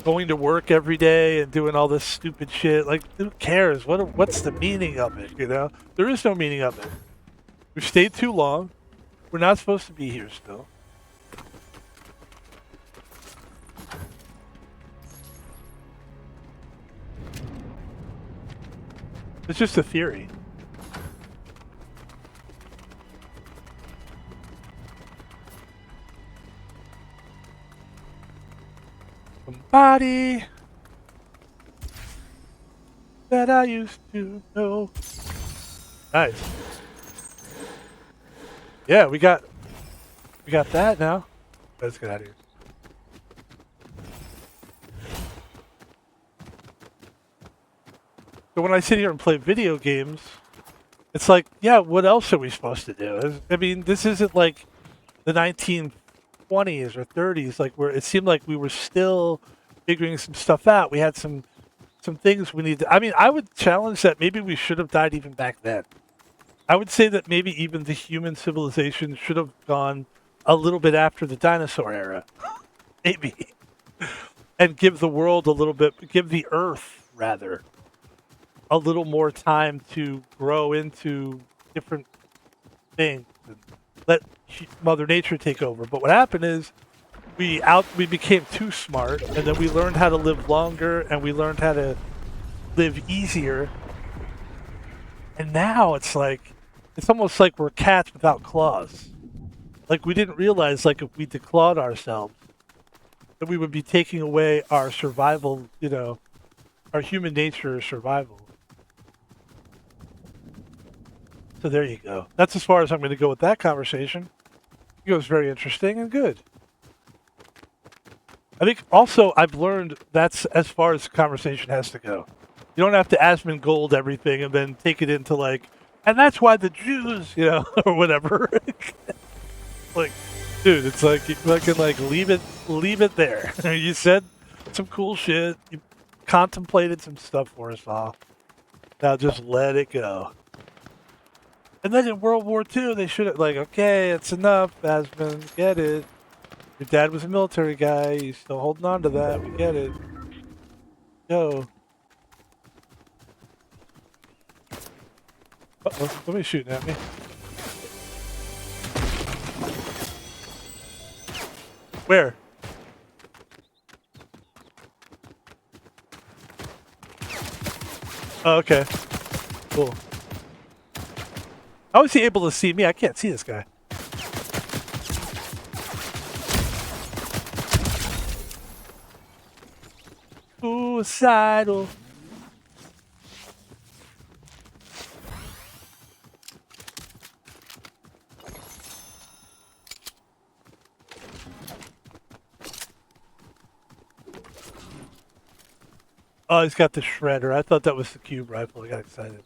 going to work every day and doing all this stupid shit. Like, who cares? What's the meaning of it, you know? There is no meaning of it. We've stayed too long. We're not supposed to be here still. It's just a theory. Somebody that I used to know. Nice. Yeah, we got that now. Let's get out of here. So when I sit here and play video games, it's like, yeah, what else are we supposed to do? I mean, this isn't like the 1920s or 30s, like where it seemed like we were still figuring some stuff out. We had some things we need to. I mean, I would challenge that maybe we should have died even back then. I would say that maybe even the human civilization should have gone a little bit after the dinosaur era, maybe, and give the world a little bit, give the Earth rather, a little more time to grow into different things and let Mother Nature take over. But what happened is we became too smart, and then we learned how to live longer, and we learned how to live easier. And now it's almost like we're cats without claws. Like, we didn't realize, like, if we declawed ourselves, that we would be taking away our survival, you know, our human nature survival. So there you go. That's as far as I'm going to go with that conversation. It was very interesting and good. I think also I've learned that's as far as the conversation has to go. You don't have to Asmongold everything and then take it into like, and that's why the Jews, or whatever. Like, dude, it's like you fucking like leave it there. You said some cool shit. You contemplated some stuff for us all. Now just let it go. And then in World War II, they should have like, okay, it's enough, Asmon, get it. Your dad was a military guy. He's still holding on to that. We get it. Go. Uh-oh, somebody's shooting at me. Where? Oh, okay. Cool. How is he able to see me? I can't see this guy. Suicidal. Oh, he's got the shredder. I thought that was the cube rifle. I got excited.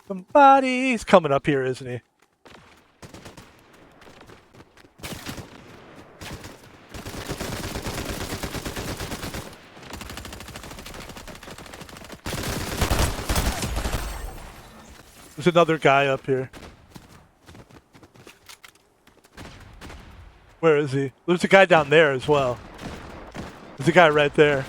Somebody's coming up here, isn't he? There's another guy up here. Where is he? There's a guy down there as well. There's a guy right there.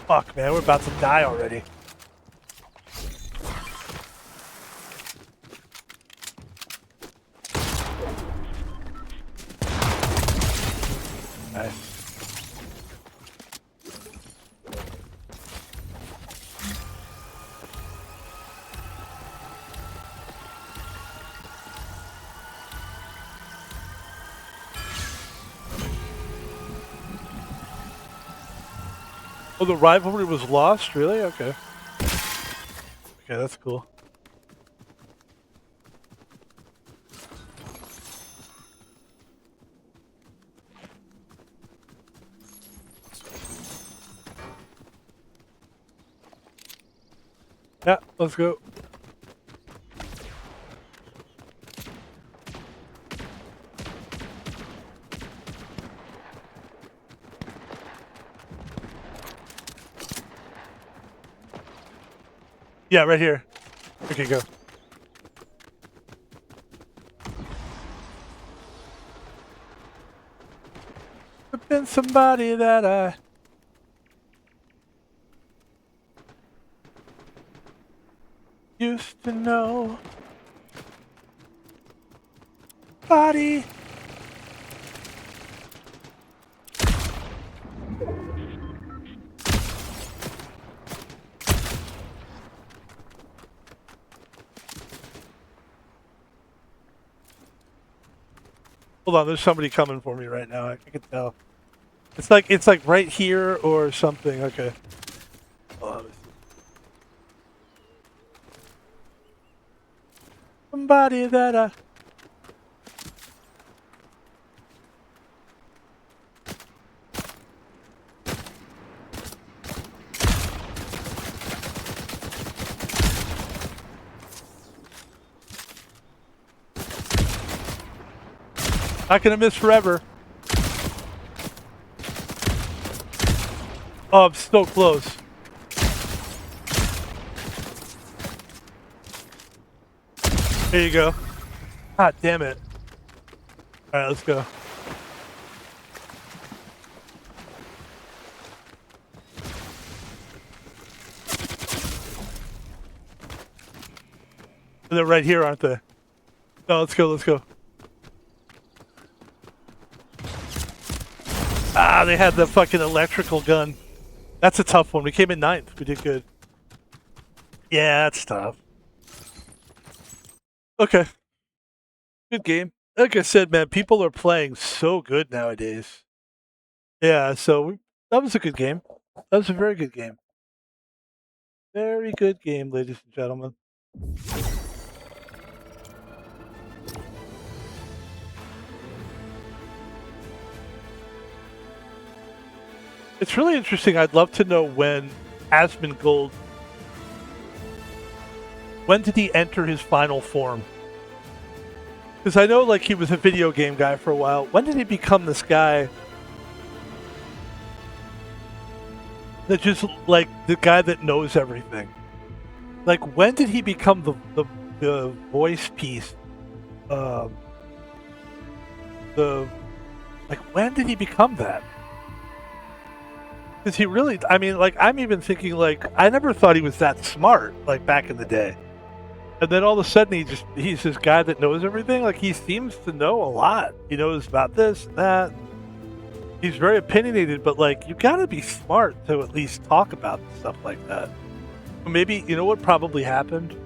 Fuck, man, we're about to die already. Nice. Oh, the rivalry was lost? Really? Okay. Okay, that's cool. Yeah, let's go. Yeah, right here. Okay, go. I've been somebody that I used to know. Body. Hold on, there's somebody coming for me right now. I can tell. It's like right here or something. Okay. Oh, somebody that not gonna miss forever. Oh, I'm so close. There you go. God damn it. Alright, let's go. They're right here, aren't they? No, let's go, let's go. Ah, they had the fucking electrical gun. That's a tough one. We came in 9th. We did good. Yeah, that's tough. Okay. Good game. Like I said, man, people are playing so good nowadays. Yeah, so that was a good game. That was a very good game. Very good game, ladies and gentlemen. It's really interesting. I'd love to know when Asmongold, when did he enter his final form? Because I know, like, he was a video game guy for a while. When did he become this guy that just, like, the guy that knows everything? Like, when did he become the voice piece? Um, like, when did he become that? Because he really, I mean, like, I'm even thinking, like, I never thought he was that smart, like, back in the day. And then all of a sudden, he's this guy that knows everything. Like, he seems to know a lot. He knows about this and that. He's very opinionated, but, like, you gotta be smart to at least talk about stuff like that. Maybe, you know what probably happened?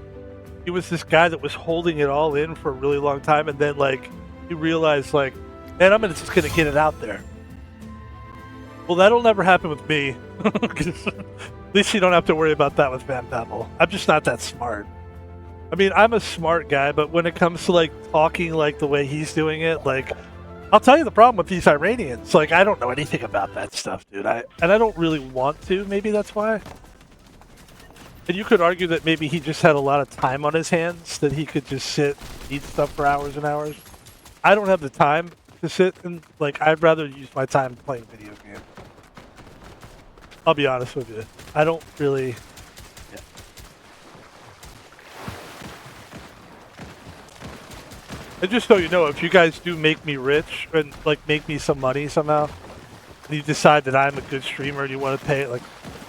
He was this guy that was holding it all in for a really long time, and then, like, he realized, like, man, I'm just gonna get it out there. Well, that'll never happen with me. At least you don't have to worry about that with Van Pebble. I'm just not that smart. I mean, I'm a smart guy, but when it comes to, like, talking like the way he's doing it, like, I'll tell you the problem with these Iranians. Like, I don't know anything about that stuff, dude. And I don't really want to. Maybe that's why. And you could argue that maybe he just had a lot of time on his hands, that he could just sit, eat stuff for hours and hours. I don't have the time to sit and, like, I'd rather use my time playing video games. I'll be honest with you. I don't really... Yeah. And just so you know, if you guys do make me rich and, like, make me some money somehow, and you decide that I'm a good streamer and you want to pay, like,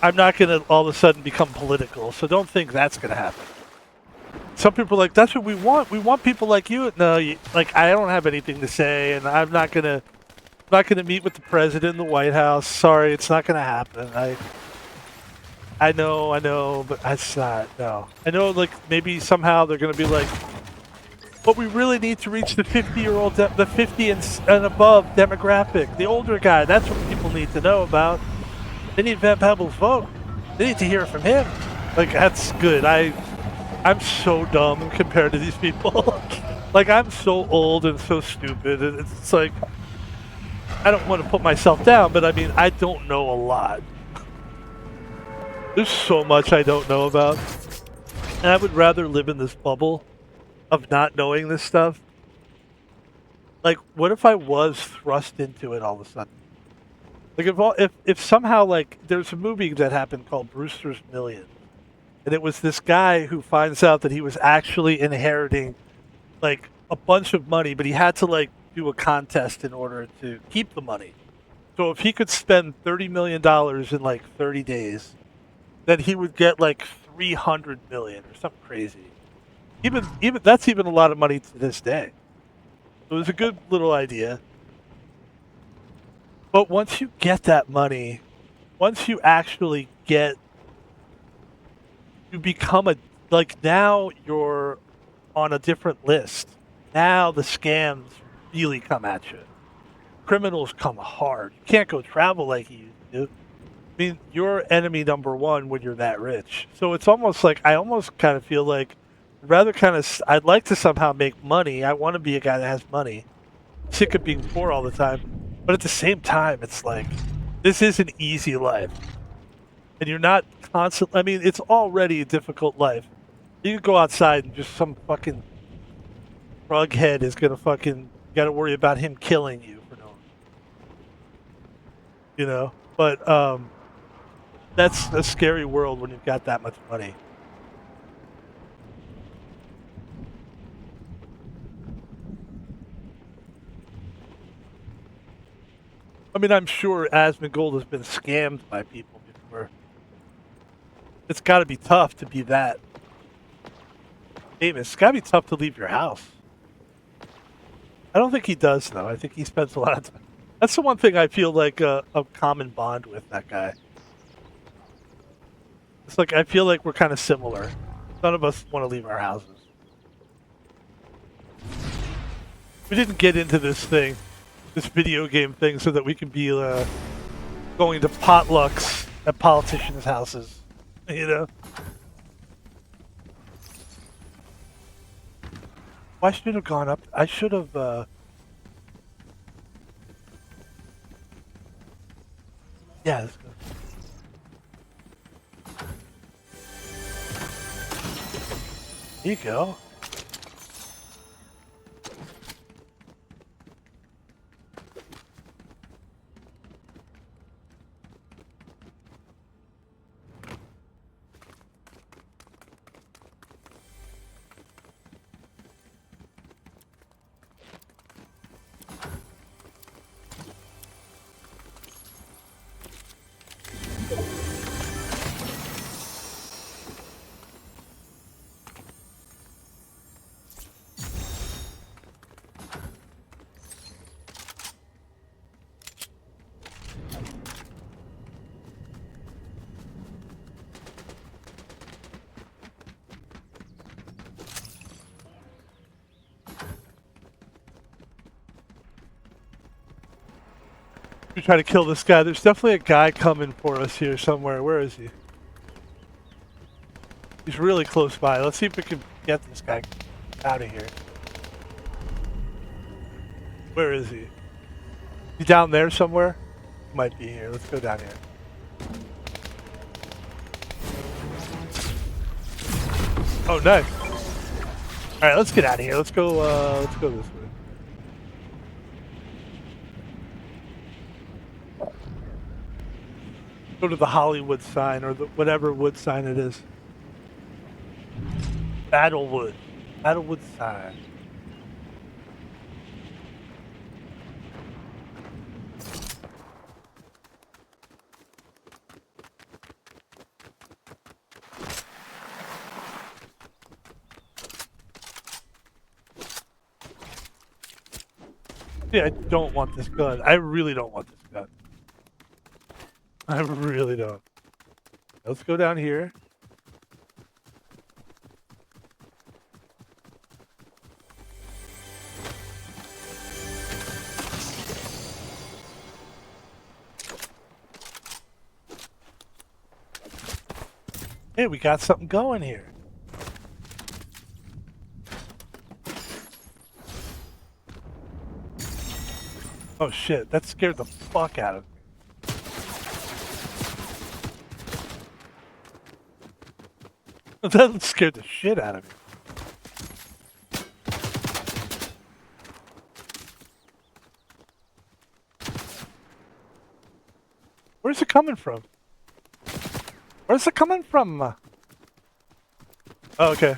I'm not going to all of a sudden become political, so don't think that's going to happen. Some people are like, that's what we want. We want people like you. No, like, I don't have anything to say, and I'm not going to meet with the president in the White House. Sorry, it's not going to happen. I know, but it's not. No. I know, like, maybe somehow they're going to be like, but we really need to reach the 50-year-old, the 50 and above demographic. The older guy, that's what people need to know about. They need Van Pebble's vote. They need to hear from him. Like, that's good. I'm so dumb compared to these people. Like, I'm so old and so stupid. It's like, I don't want to put myself down, but I mean, I don't know a lot. There's so much I don't know about. And I would rather live in this bubble of not knowing this stuff. Like, what if I was thrust into it all of a sudden? Like, if somehow, like, there's a movie that happened called Brewster's Millions. And it was this guy who finds out that he was actually inheriting, like, a bunch of money, but he had to, like, do a contest in order to keep the money. So if he could spend $30 million in, like, 30 days, then he would get, like, 300 million or something crazy. Even that's even a lot of money to this day. It was a good little idea. But once you get that money, once you actually get, you become like, now you're on a different list. Now the scams really come at you. Criminals come hard. You can't go travel like you used to. I mean, you're enemy number one when you're that rich. So it's almost like, I almost kind of feel like, I'd like to somehow make money. I want to be a guy that has money. Sick of being poor all the time. But at the same time, it's like, this is an easy life. And you're not constantly, I mean, it's already a difficult life. You can go outside and just some fucking drug head is going to fucking, you got to worry about him killing you for no reason. You know? But that's a scary world when you've got that much money. I mean, I'm sure Asmongold has been scammed by people before. It's got to be tough to be that famous. It's got to be tough to leave your house. I don't think he does, though. I think he spends a lot of time. That's the one thing I feel like a common bond with that guy. It's like, I feel like we're kind of similar. None of us want to leave our houses. We didn't get into this video game thing, so that we can be going to potlucks at politicians' houses. You know? Well, I should have gone up. I should have, yeah, let's go. There you go. We try to kill this guy. There's definitely a guy coming for us here somewhere. Where is he? He's really close by. Let's see if we can get this guy out of here. Where is he? He down there somewhere? He might be here. Let's go down here. Oh, nice. All right, let's get out of here. Let's go this way. Go to the Hollywood sign or the whatever wood sign it is. Battlewood. Battlewood sign. Yeah, I don't want this gun. I really don't want this gun. I really don't. Let's go down here. Hey, we got something going here. Oh shit, that scared the fuck out of me. That scared the shit out of me. Where's it coming from? Where's it coming from? Oh, okay.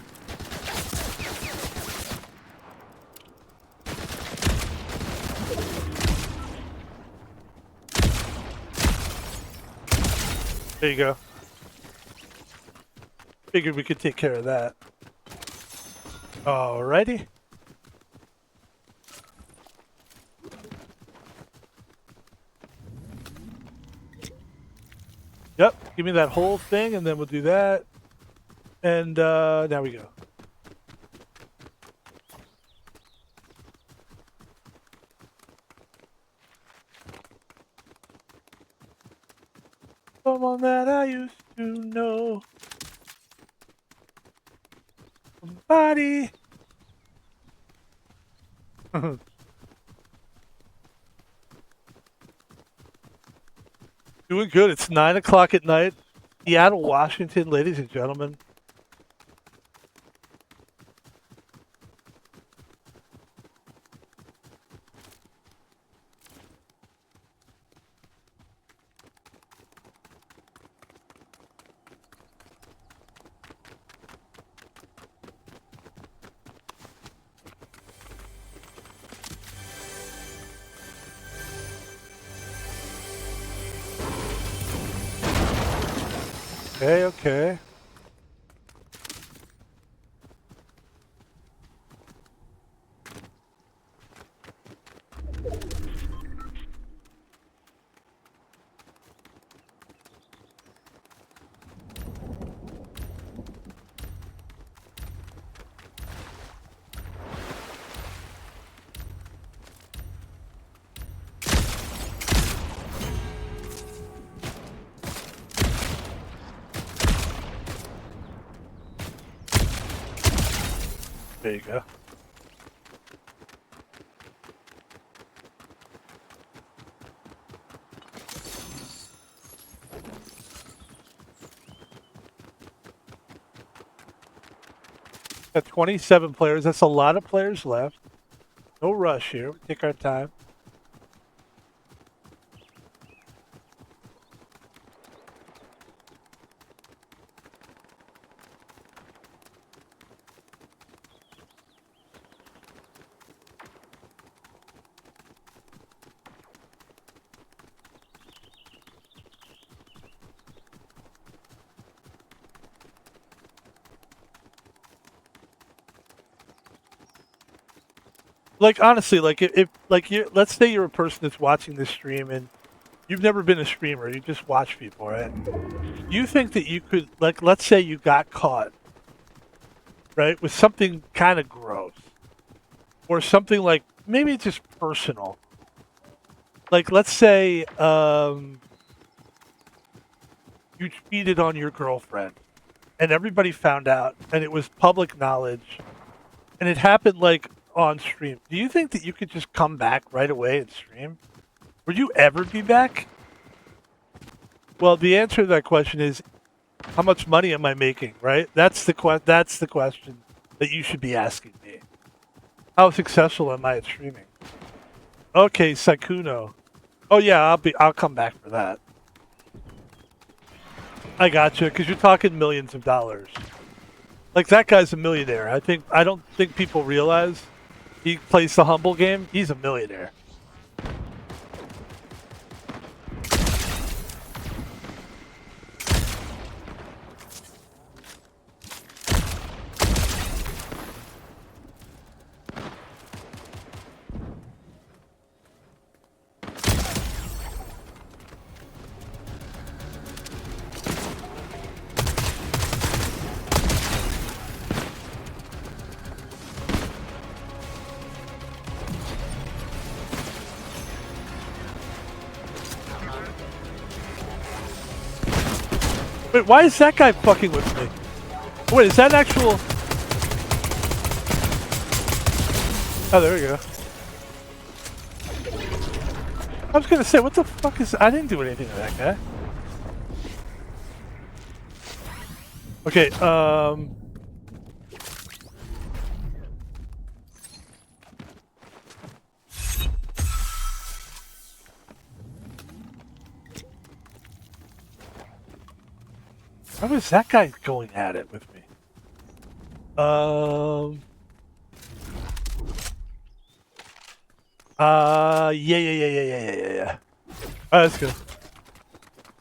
There you go. Figured we could take care of that. Alrighty. Yep, give me that whole thing and then we'll do that. And now we go. Someone that I used to know. Somebody. Doing good. It's 9 o'clock at night. Seattle, Washington, ladies and gentlemen. Okay, okay. There you go. Got 27 players. That's a lot of players left. No rush here. We take our time. Like honestly, like if like you, let's say you're a person that's watching this stream and you've never been a streamer, you just watch people, right? You think that you could, like, let's say you got caught, right, with something kind of gross, or something like maybe it's just personal. Like, let's say you cheated on your girlfriend, and everybody found out, and it was public knowledge, and it happened like on stream. Do you think that you could just come back right away and stream? Would you ever be back? Well, the answer to that question is, how much money am I making? Right? That's the question that you should be asking me. How successful am I at streaming? Okay, Sakuno. Oh yeah, I'll come back for that. I got you, because you're talking millions of dollars. Like, that guy's a millionaire. I don't think people realize he plays the humble game. He's a millionaire. Wait, why is that guy fucking with me? Wait, is that actual... Oh, there we go. I was gonna say, what the fuck is... I didn't do anything to that guy. Okay, How was that guy going at it with me? Yeah. Alright, let's go.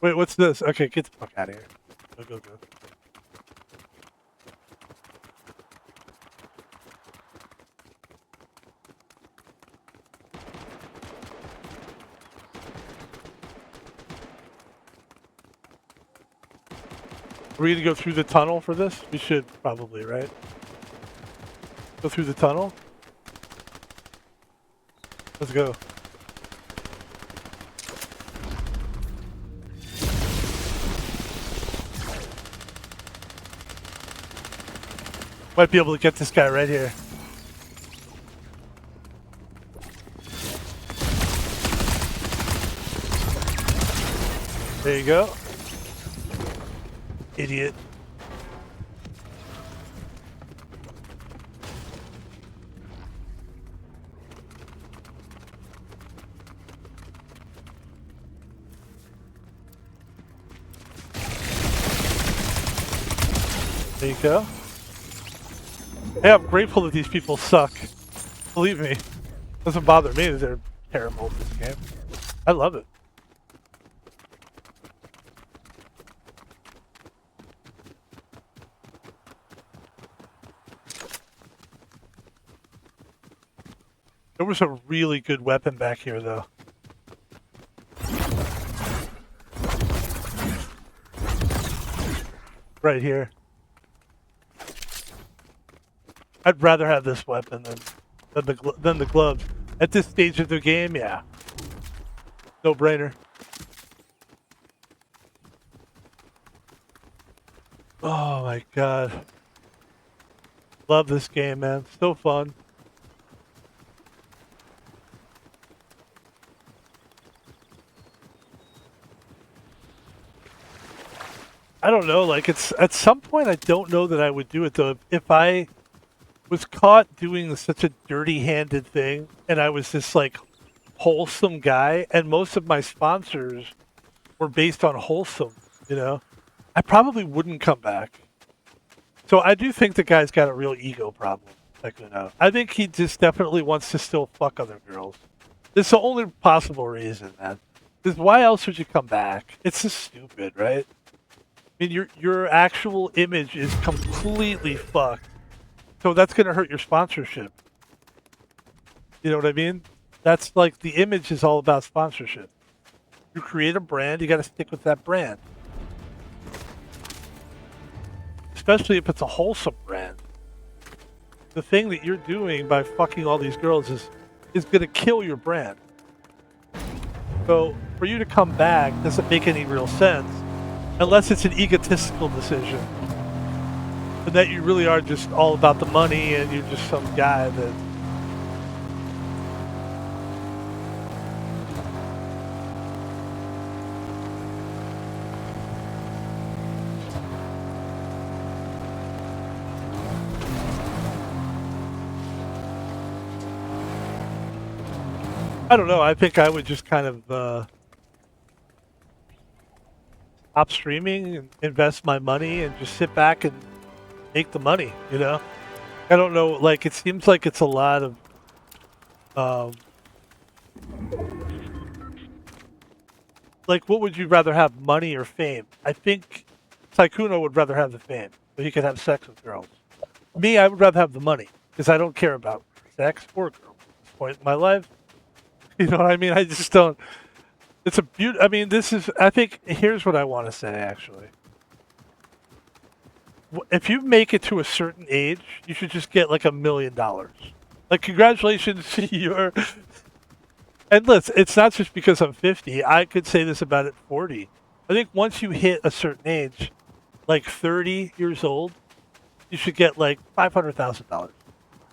Wait, what's this? Okay, get the fuck out of here. Go. Are we gonna go through the tunnel for this? We should probably, right? Go through the tunnel? Let's go. Might be able to get this guy right here. There you go. Idiot. There you go. Hey, I'm grateful that these people suck. Believe me. Doesn't bother me that they're terrible at this game. I love it. There was a really good weapon back here, though. Right here. I'd rather have this weapon than the gloves. At this stage of the game, yeah. No brainer. Oh my god. Love this game, man. So fun. I don't know, like it's at some point I don't know that I would do it though. If I was caught doing such a dirty-handed thing and I was this like wholesome guy and most of my sponsors were based on wholesome, you know, I probably wouldn't come back. So I do think the guy's got a real ego problem. Like, you know, I think he just definitely wants to still fuck other girls. It's the only possible reason, man. Because why else would you come back? It's just stupid, right? I mean, your actual image is completely fucked. So that's going to hurt your sponsorship. You know what I mean? That's like the image is all about sponsorship. You create a brand, you got to stick with that brand. Especially if it's a wholesome brand. The thing that you're doing by fucking all these girls is going to kill your brand. So for you to come back doesn't make any real sense unless it's an egotistical decision. And that you really are just all about the money and you're just some guy that... I don't know, I think I would just kind of stop streaming and invest my money and just sit back and make the money, you know? I don't know, like, it seems like it's a lot of, like, what would you rather have, money or fame? I think Sykkuno would rather have the fame, so he could have sex with girls. Me, I would rather have the money, because I don't care about sex or girls at this point in my life. You know what I mean? I just don't, it's a I mean, this is, I think, here's what I want to say, actually. If you make it to a certain age, you should just get like $1 million. Like, congratulations to your... And listen, it's not just because I'm 50. I could say this about at 40. I think once you hit a certain age, like 30 years old, you should get like $500,000.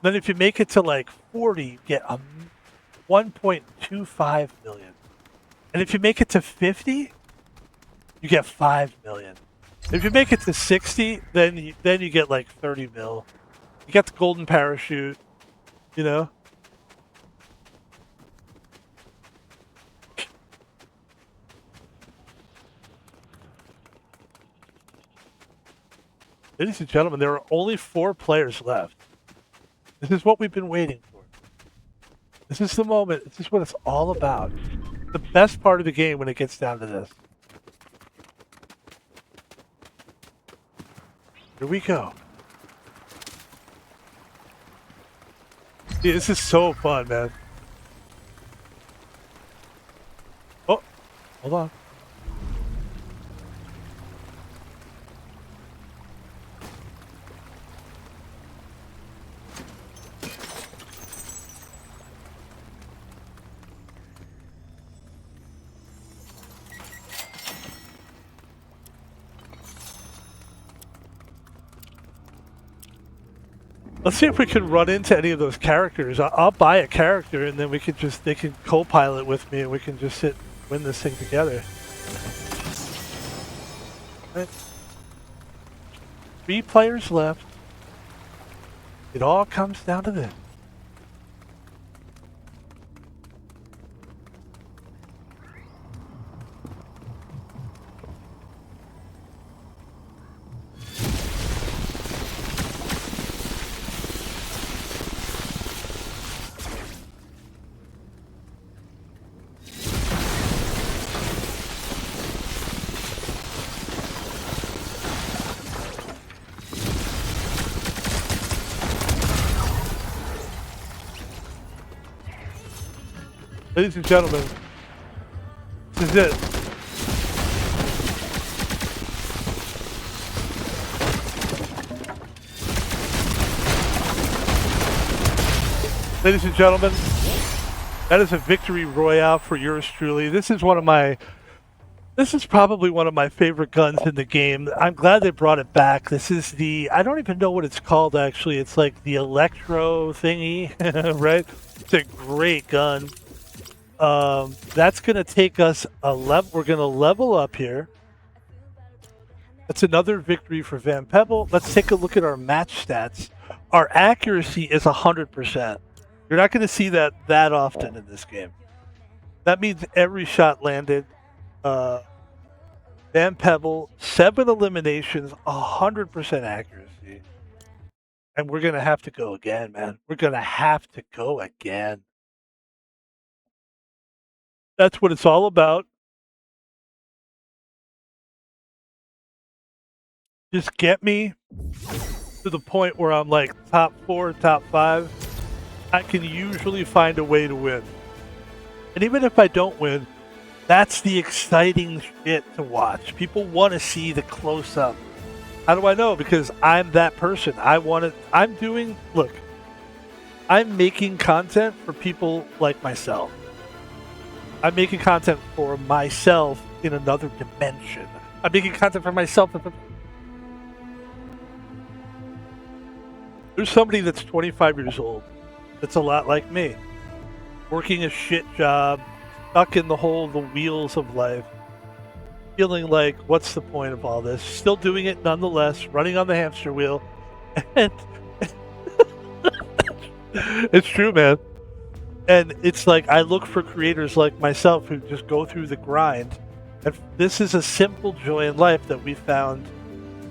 Then if you make it to like 40, you get 1.25 million. And if you make it to 50, you get 5 million. If you make it to 60, then you get like 30 mil. You get the golden parachute, you know? Ladies and gentlemen, there are only 4 players left. This is what we've been waiting for. This is the moment. This is what it's all about. The best part of the game when it gets down to this. Here we go. Dude, this is so fun, man. Oh, hold on. Let's see if we can run into any of those characters. I'll buy a character and then we can just, they can co-pilot with me and we can just sit and win this thing together. Right. 3 players left. It all comes down to this. Ladies and gentlemen, this is it. Ladies and gentlemen, that is a victory royale for yours truly. This is one of my This is probably one of my favorite guns in the game. I'm glad they brought it back. This is the, I don't even know what it's called actually. It's like the electro thingy, right? It's a great gun. That's going to take us a level. We're going to level up here. That's another victory for Van Pebble. Let's take a look at our match stats. Our accuracy is 100%. You're not going to see that often in this game. That means every shot landed. Van Pebble, 7 eliminations, 100% accuracy. And we're going to have to go again, man. We're going to have to go again. That's what it's all about. Just get me to the point where I'm like top 4, top 5. I can usually find a way to win. And even if I don't win, that's the exciting shit to watch. People want to see the close-up. How do I know? Because I'm that person. Look, I'm making content for people like myself. I'm making content for myself in another dimension. I'm making content for myself. There's somebody that's 25 years old that's a lot like me, working a shit job, stuck in the wheels of life, feeling like, what's the point of all this? Still doing it nonetheless, running on the hamster wheel. And it's true, man. And it's like, I look for creators like myself who just go through the grind. And this is a simple joy in life that we found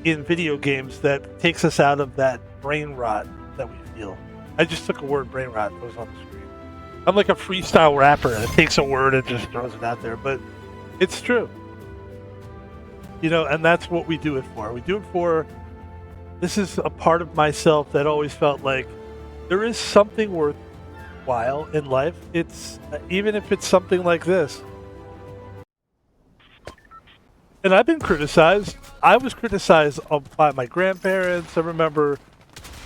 in video games that takes us out of that brain rot that we feel. I just took a word, brain rot, that was on the screen. I'm like a freestyle rapper that takes a word and just throws it out there, but it's true. You know, and that's what we do it for. We do it for, this is a part of myself that always felt like there is something worthwhile in life. It's, even if it's something like this. And I've been criticized. I was criticized by my grandparents. I remember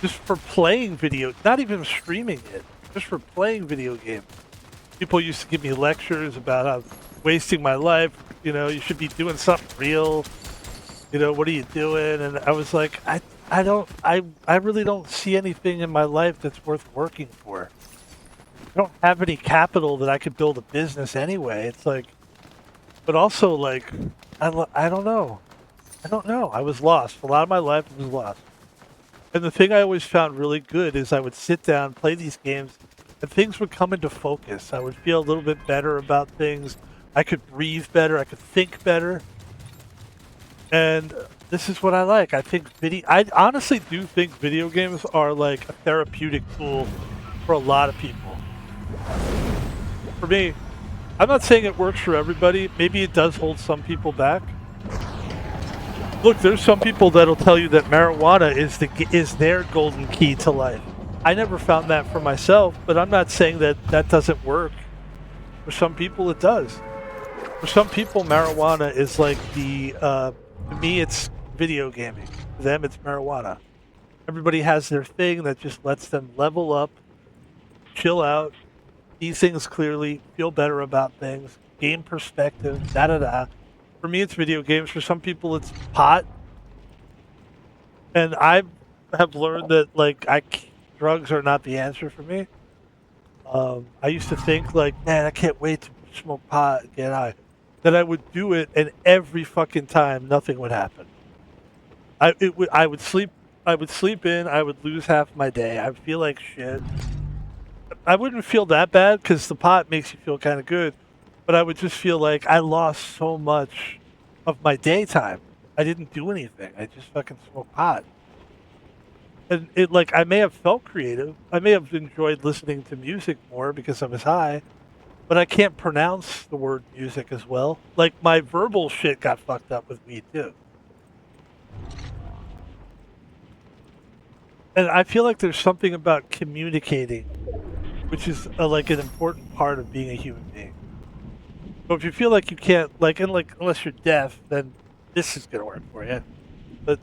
just for playing video, not even streaming it, just for playing video games. People used to give me lectures about how wasting my life, you know, you should be doing something real. You know, what are you doing? And I was like, I really don't see anything in my life that's worth working for. I don't have any capital that I could build a business anyway. It's like, but also like, I don't know. I don't know. I was lost. A lot of my life I was lost. And the thing I always found really good is I would sit down, play these games, and things would come into focus. I would feel a little bit better about things. I could breathe better. I could think better. And this is what I like. I honestly do think video games are like a therapeutic tool for a lot of people. For me, I'm not saying it works for everybody. Maybe it does hold some people back. Look, there's some people that'll tell you that marijuana is their golden key to life. I never found that for myself, but I'm not saying that doesn't work. For some people, it does. For some people, marijuana is like to me, it's video gaming. For them, it's marijuana. Everybody has their thing that just lets them level up, chill out, see things clearly, feel better about things, gain perspective, da-da-da. For me, it's video games. For some people, it's pot. And I have learned that, like, drugs are not the answer for me. I used to think, like, man, I can't wait to smoke pot and get high. That I would do it, and every fucking time, nothing would happen. I would sleep in, I would lose half my day. I would feel like shit. I wouldn't feel that bad, because the pot makes you feel kind of good. But I would just feel like I lost so much of my daytime. I didn't do anything. I just fucking smoked pot. And it, like, I may have felt creative. I may have enjoyed listening to music more because I was high. But I can't pronounce the word music as well. Like, my verbal shit got fucked up with weed, too. And I feel like there's something about communicating, which is like an important part of being a human being. So if you feel like you can't, unless you're deaf, then this is going to work for you. But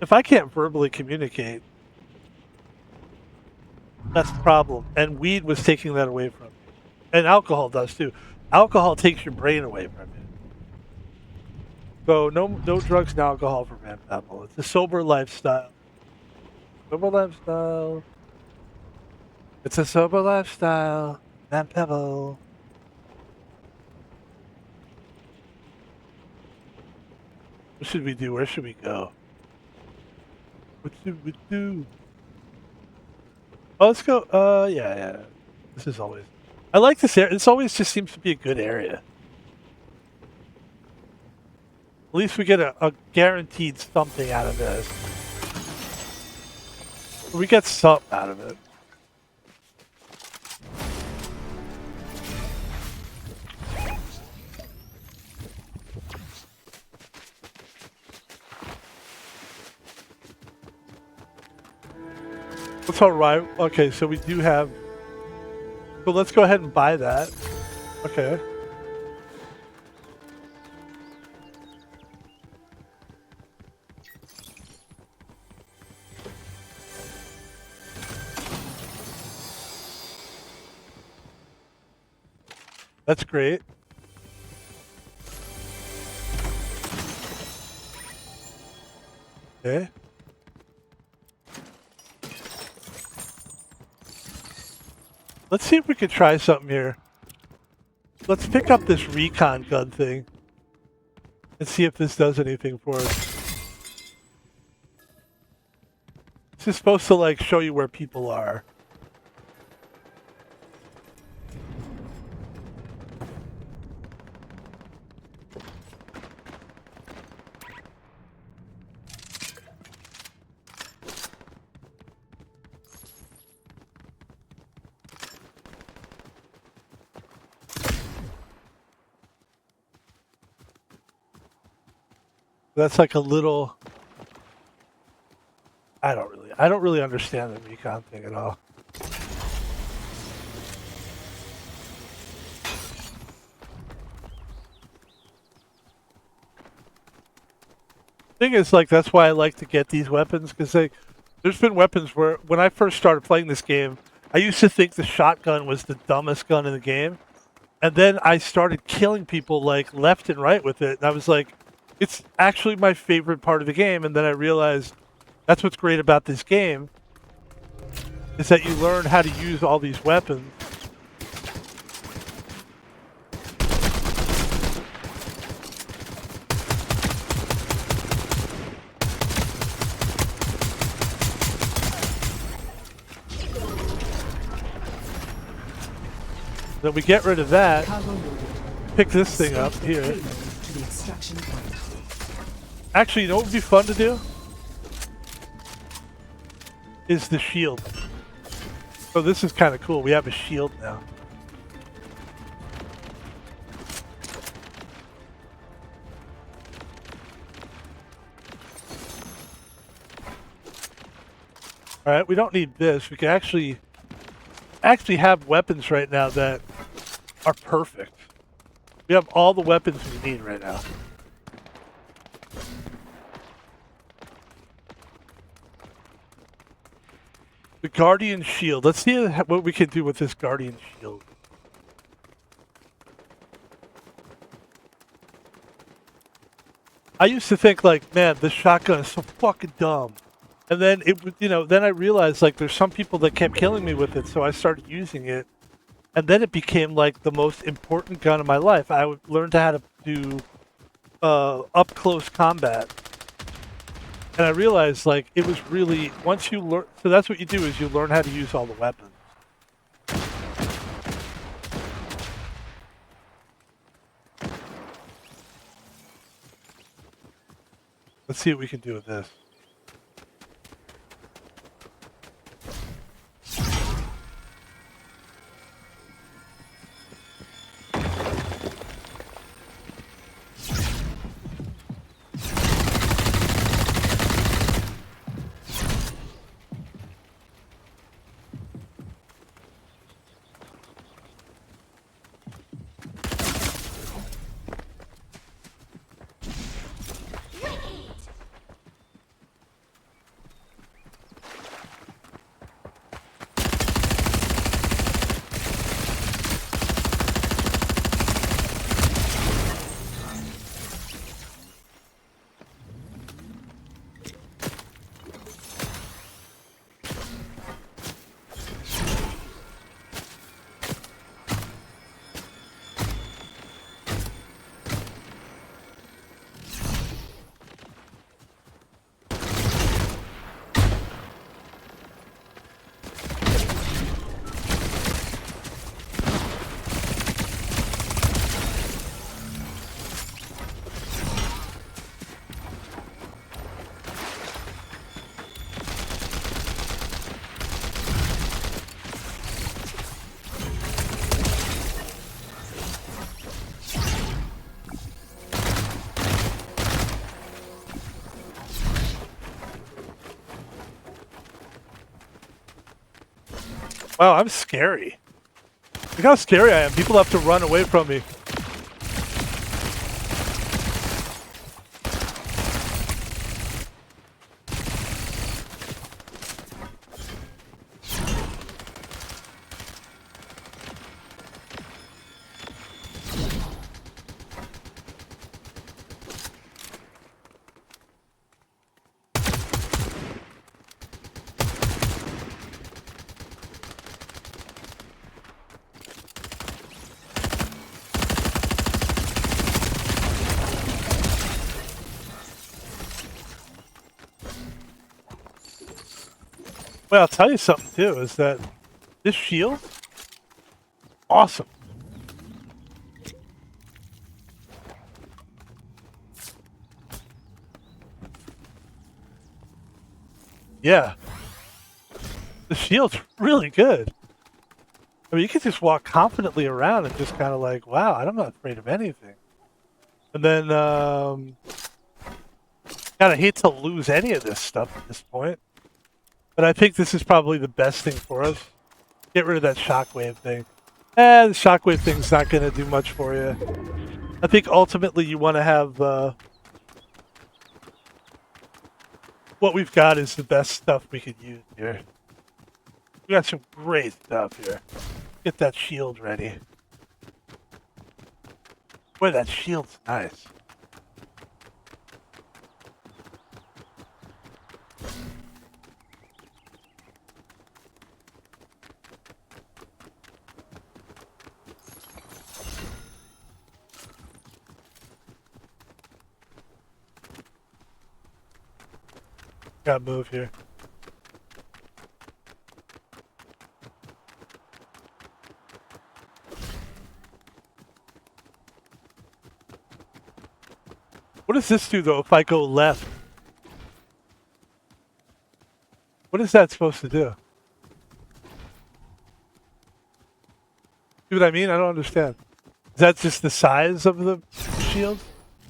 if I can't verbally communicate, that's the problem. And weed was taking that away from me. And alcohol does too. Alcohol takes your brain away from you. So no drugs and alcohol for Man Pebble. It's a sober lifestyle. Sober lifestyle. It's a sober lifestyle. Man Pebble. What should we do? Where should we go? What should we do? Oh, let's go. Yeah. This is always. I like this area. This always just seems to be a good area. At least we get a guaranteed something out of this. We get something out of it. That's all right. Okay, so we do have. So let's go ahead and buy that. Okay. That's great. Okay. Let's see if we can try something here. Let's pick up this recon gun thing and see if this does anything for us. This is supposed to like show you where people are. That's like a little. I don't really understand the recon thing at all. Thing is, like, that's why I like to get these weapons, because there's been weapons where when I first started playing this game, I used to think the shotgun was the dumbest gun in the game, and then I started killing people like left and right with it, and I was like, it's actually my favorite part of the game. And then I realized that's what's great about this game, is that you learn how to use all these weapons. Then we get rid of that, pick this thing up here. Actually, you know what would be fun to do? Is the shield. So this is kind of cool. We have a shield now. All right, we don't need this. We can actually have weapons right now that are perfect. We have all the weapons we need right now. The Guardian Shield. Let's see what we can do with this Guardian Shield. I used to think like, man, this shotgun is so fucking dumb. And then then I realized like there's some people that kept killing me with it, so I started using it. And then it became like the most important gun in my life. I learned how to do up close combat. And I realized, like, it was really, once you learn, so that's what you do, is you learn how to use all the weapons. Let's see what we can do with this. Wow, I'm scary. Look how scary I am. People have to run away from me. Well, I'll tell you something too, is that this shield, awesome. Yeah. The shield's really good. I mean, you can just walk confidently around and just kind of like, wow, I'm not afraid of anything. And then, kind of hate to lose any of this stuff at this point. But I think this is probably the best thing for us. Get rid of that shockwave thing. The shockwave thing's not going to do much for you. I think ultimately you want to have, what we've got is the best stuff we could use here. We got some great stuff here. Get that shield ready. Boy, that shield's nice. Gotta move here. What does this do, though, if I go left? What is that supposed to do? See what I mean? I don't understand. Is that just the size of the shield?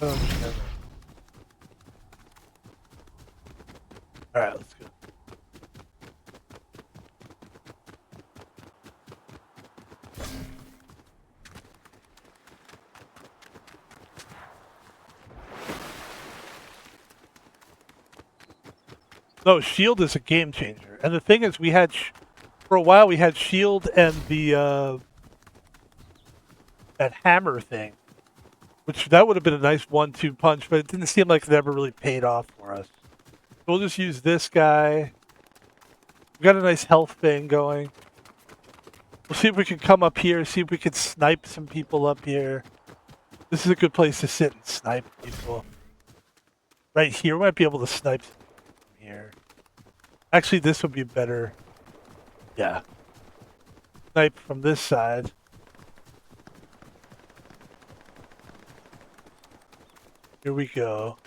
I don't understand. Alright, let's go. No, shield is a game changer. And the thing is, we had, for a while, we had shield and the, that hammer thing. Which, that would have been a nice 1-2 punch, but it didn't seem like it ever really paid off for us. So we'll just use this guy. We got a nice health thing going. We'll see if we can come up here, see if we can snipe some people up here. This is a good place to sit and snipe people. Right here, we might be able to snipe some from here. Actually, this would be better. Yeah. Snipe from this side. Here we go.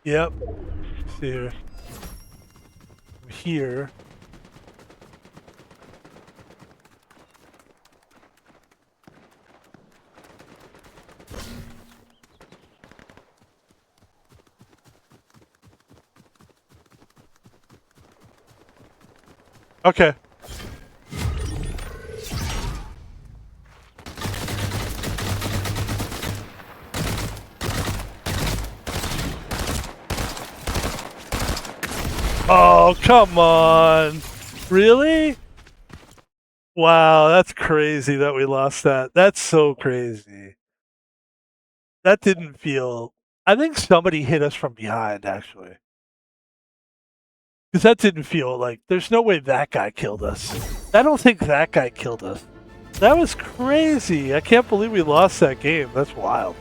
Yep. Let's see here. From here. Okay. Oh, come on. Really? Wow, that's crazy that we lost that. That's so crazy. That didn't feel... I think somebody hit us from behind, actually. Because that didn't feel like... There's no way that guy killed us. I don't think that guy killed us. That was crazy. I can't believe we lost that game. That's wild.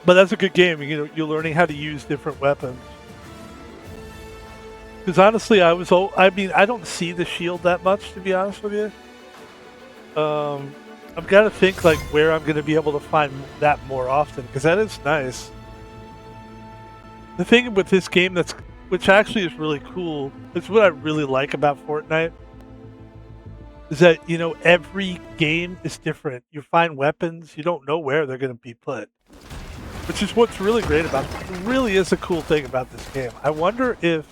But that's a good game. You know, you're learning how to use different weapons. Because honestly, I mean, I don't see the shield that much, to be honest with you. I've got to think like where I'm going to be able to find that more often, because that is nice. The thing with this game which actually is really cool, it's what I really like about Fortnite, is that, you know, every game is different. You find weapons, you don't know where they're going to be put. which is what's really great about it. It really is a cool thing about this game. I wonder if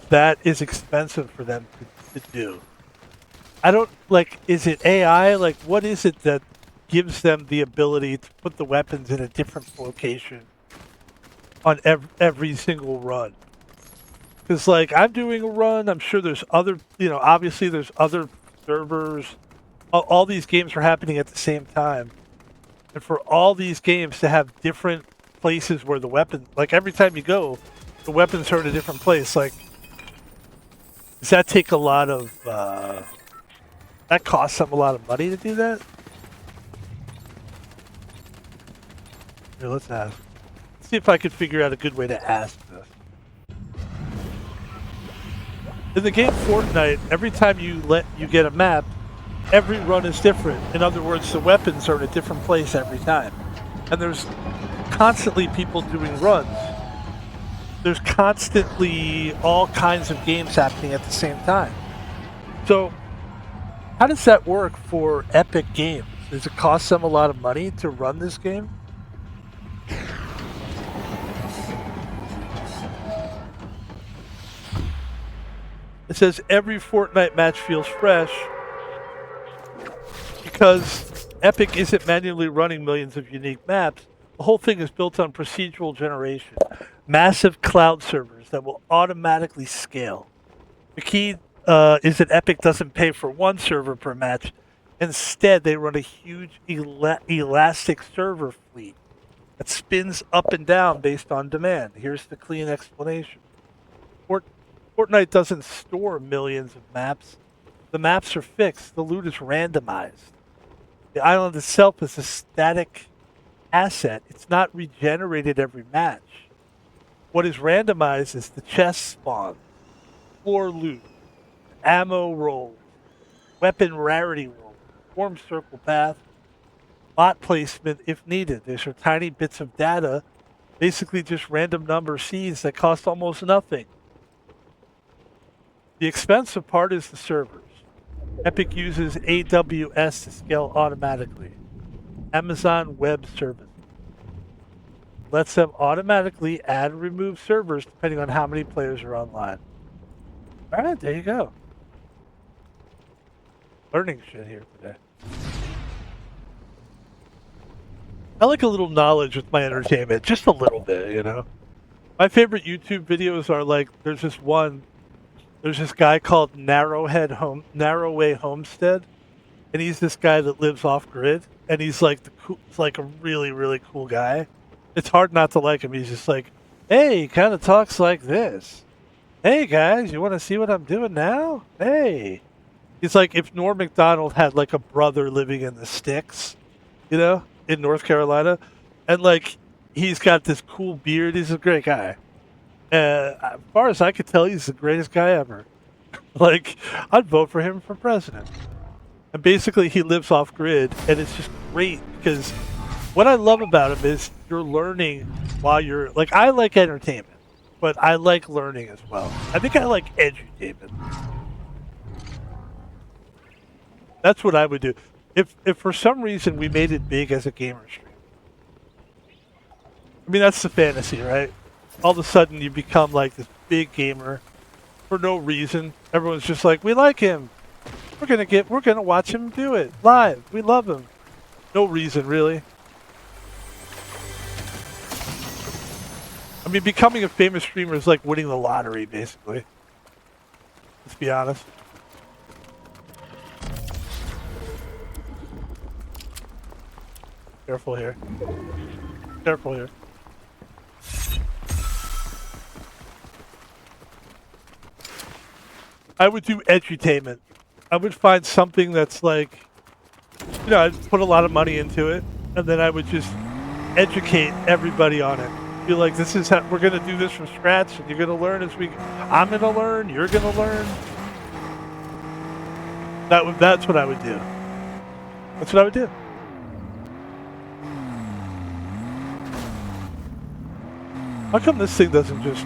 that is expensive for them to do. I don't like. Is it AI? Like, what is it that gives them the ability to put the weapons in a different location on every single run? Because like I'm doing a run, I'm sure there's other, obviously there's other servers. All these games are happening at the same time, and for all these games to have different places where the weapon, like every time you go, the weapons are in a different place. Like, does that take a lot of? That costs them a lot of money to do that. Here, let's ask. Let's see if I can figure out a good way to ask this. In the game Fortnite, every time you get a map, every run is different. In other words, the weapons are in a different place every time. And there's constantly people doing runs. There's constantly all kinds of games happening at the same time. So, how does that work for Epic Games? Does it cost them a lot of money to run this game? It says every Fortnite match feels fresh because Epic isn't manually running millions of unique maps. The whole thing is built on procedural generation, massive cloud servers that will automatically scale. The key is that Epic doesn't pay for one server per match. Instead, they run a huge elastic server fleet that spins up and down based on demand. Here's the clean explanation. Fortnite doesn't store millions of maps. The maps are fixed. The loot is randomized. The island itself is a static asset. It's not regenerated every match. What is randomized is the chest spawn, floor loot, ammo rolls, weapon rarity rolls, form circle path, bot placement if needed. These are tiny bits of data, basically just random number seeds that cost almost nothing. The expensive part is the servers. Epic uses AWS to scale automatically. Amazon Web Services lets them automatically add and remove servers depending on how many players are online. All right, there you go. Learning shit here today. I like a little knowledge with my entertainment, just a little bit, My favorite YouTube videos are like, there's this guy called Narrowway Homestead, and he's this guy that lives off grid, and he's like he's like a really, really cool guy. It's hard not to like him. He's just like, hey, he kind of talks like this. Hey guys, you want to see what I'm doing now? Hey. He's like if Norm Macdonald had like a brother living in the sticks, in North Carolina, and like he's got this cool beard. He's a great guy. As far as I could tell, he's the greatest guy ever. Like, I'd vote for him for president. And basically, he lives off grid, and it's just great because what I love about him is you're learning while you're like. I like entertainment, but I like learning as well. I think I like edutainment. That's what I would do. If for some reason we made it big as a gamer stream. I mean, that's the fantasy, right? All of a sudden you become like this big gamer for no reason. Everyone's just like, we like him. We're gonna watch him do it live. We love him. No reason, really. I mean, becoming a famous streamer is like winning the lottery, basically. Let's be honest. Careful here. Careful here. I would do edutainment. I would find something that's like, I'd put a lot of money into it, and then I would just educate everybody on it. Be like, this is how we're gonna do this from scratch, and you're gonna learn as we. I'm gonna learn. You're gonna learn. That's what I would do. That's what I would do. How come this thing doesn't just?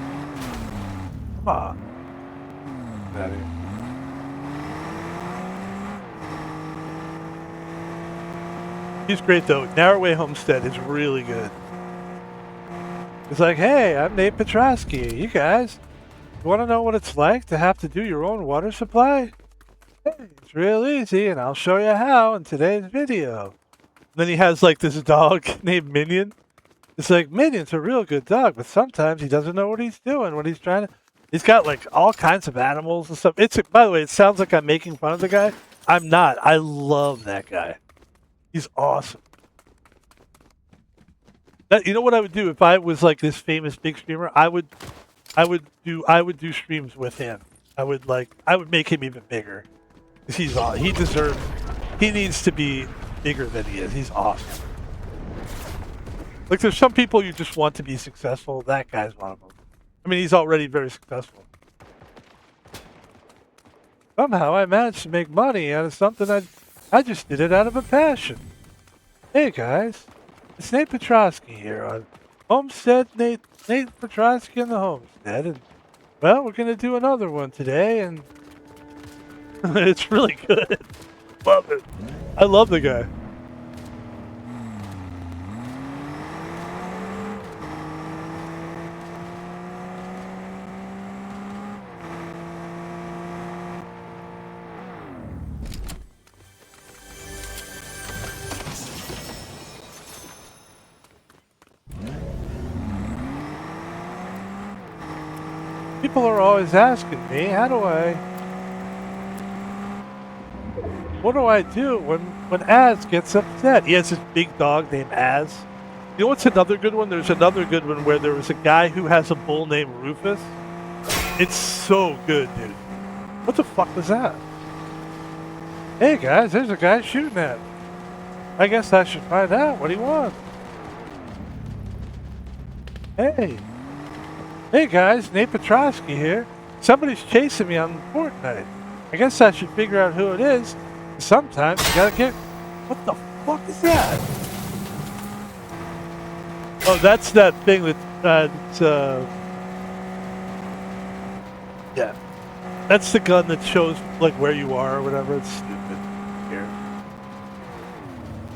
Come on. Get out of here. He's great though. Narrowway Homestead is really good. It's like, hey, I'm Nate Petrosky. You guys, you want to know what it's like to have to do your own water supply? Hey, it's real easy, and I'll show you how in today's video. And then he has like this dog named Minion. It's like, Minion's a real good dog, but sometimes he doesn't know what he's doing when he's trying to. He's got like all kinds of animals and stuff. By the way, it sounds like I'm making fun of the guy. I'm not. I love that guy. He's awesome. You know what I would do if I was like this famous big streamer? I would do streams with him. I would make him even bigger. Because he needs to be bigger than he is. He's awesome. Like there's some people you just want to be successful. That guy's one of them. I mean, he's already very successful. Somehow I managed to make money out of something I just did it out of a passion. Hey guys, it's Nate Petrosky here on Homestead Nate Petrosky and the Homestead, and well, we're gonna do another one today, and it's really good. Love it. I love the guy. People are always asking me, what do I do when Az gets upset? He has this big dog named Az. You know what's another good one? There's another good one where there was a guy who has a bull named Rufus. It's so good, dude. What the fuck was that? Hey guys, there's a guy shooting at me. I guess I should find out what he wants. Hey guys, Nate Petrosky here. Somebody's chasing me on Fortnite. I guess I should figure out who it is. Sometimes you gotta get... What the fuck is that? Oh, that's that thing yeah. That's the gun that shows, like, where you are or whatever. It's stupid. Here.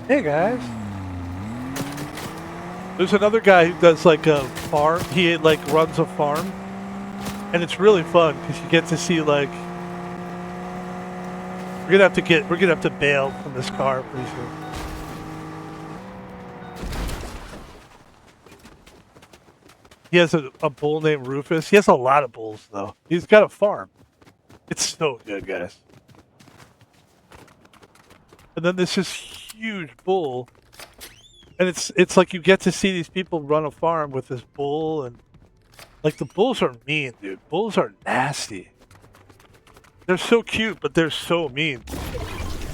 Hey guys. There's another guy who does like a farm. He like runs a farm, and it's really fun because you get to see like. We're gonna have to bail from this car pretty soon. He has a bull named Rufus. He has a lot of bulls though. He's got a farm. It's so good, guys. And then there's this huge bull. And it's like you get to see these people run a farm with this bull, and like the bulls are mean, dude. Bulls are nasty. They're so cute, but they're so mean.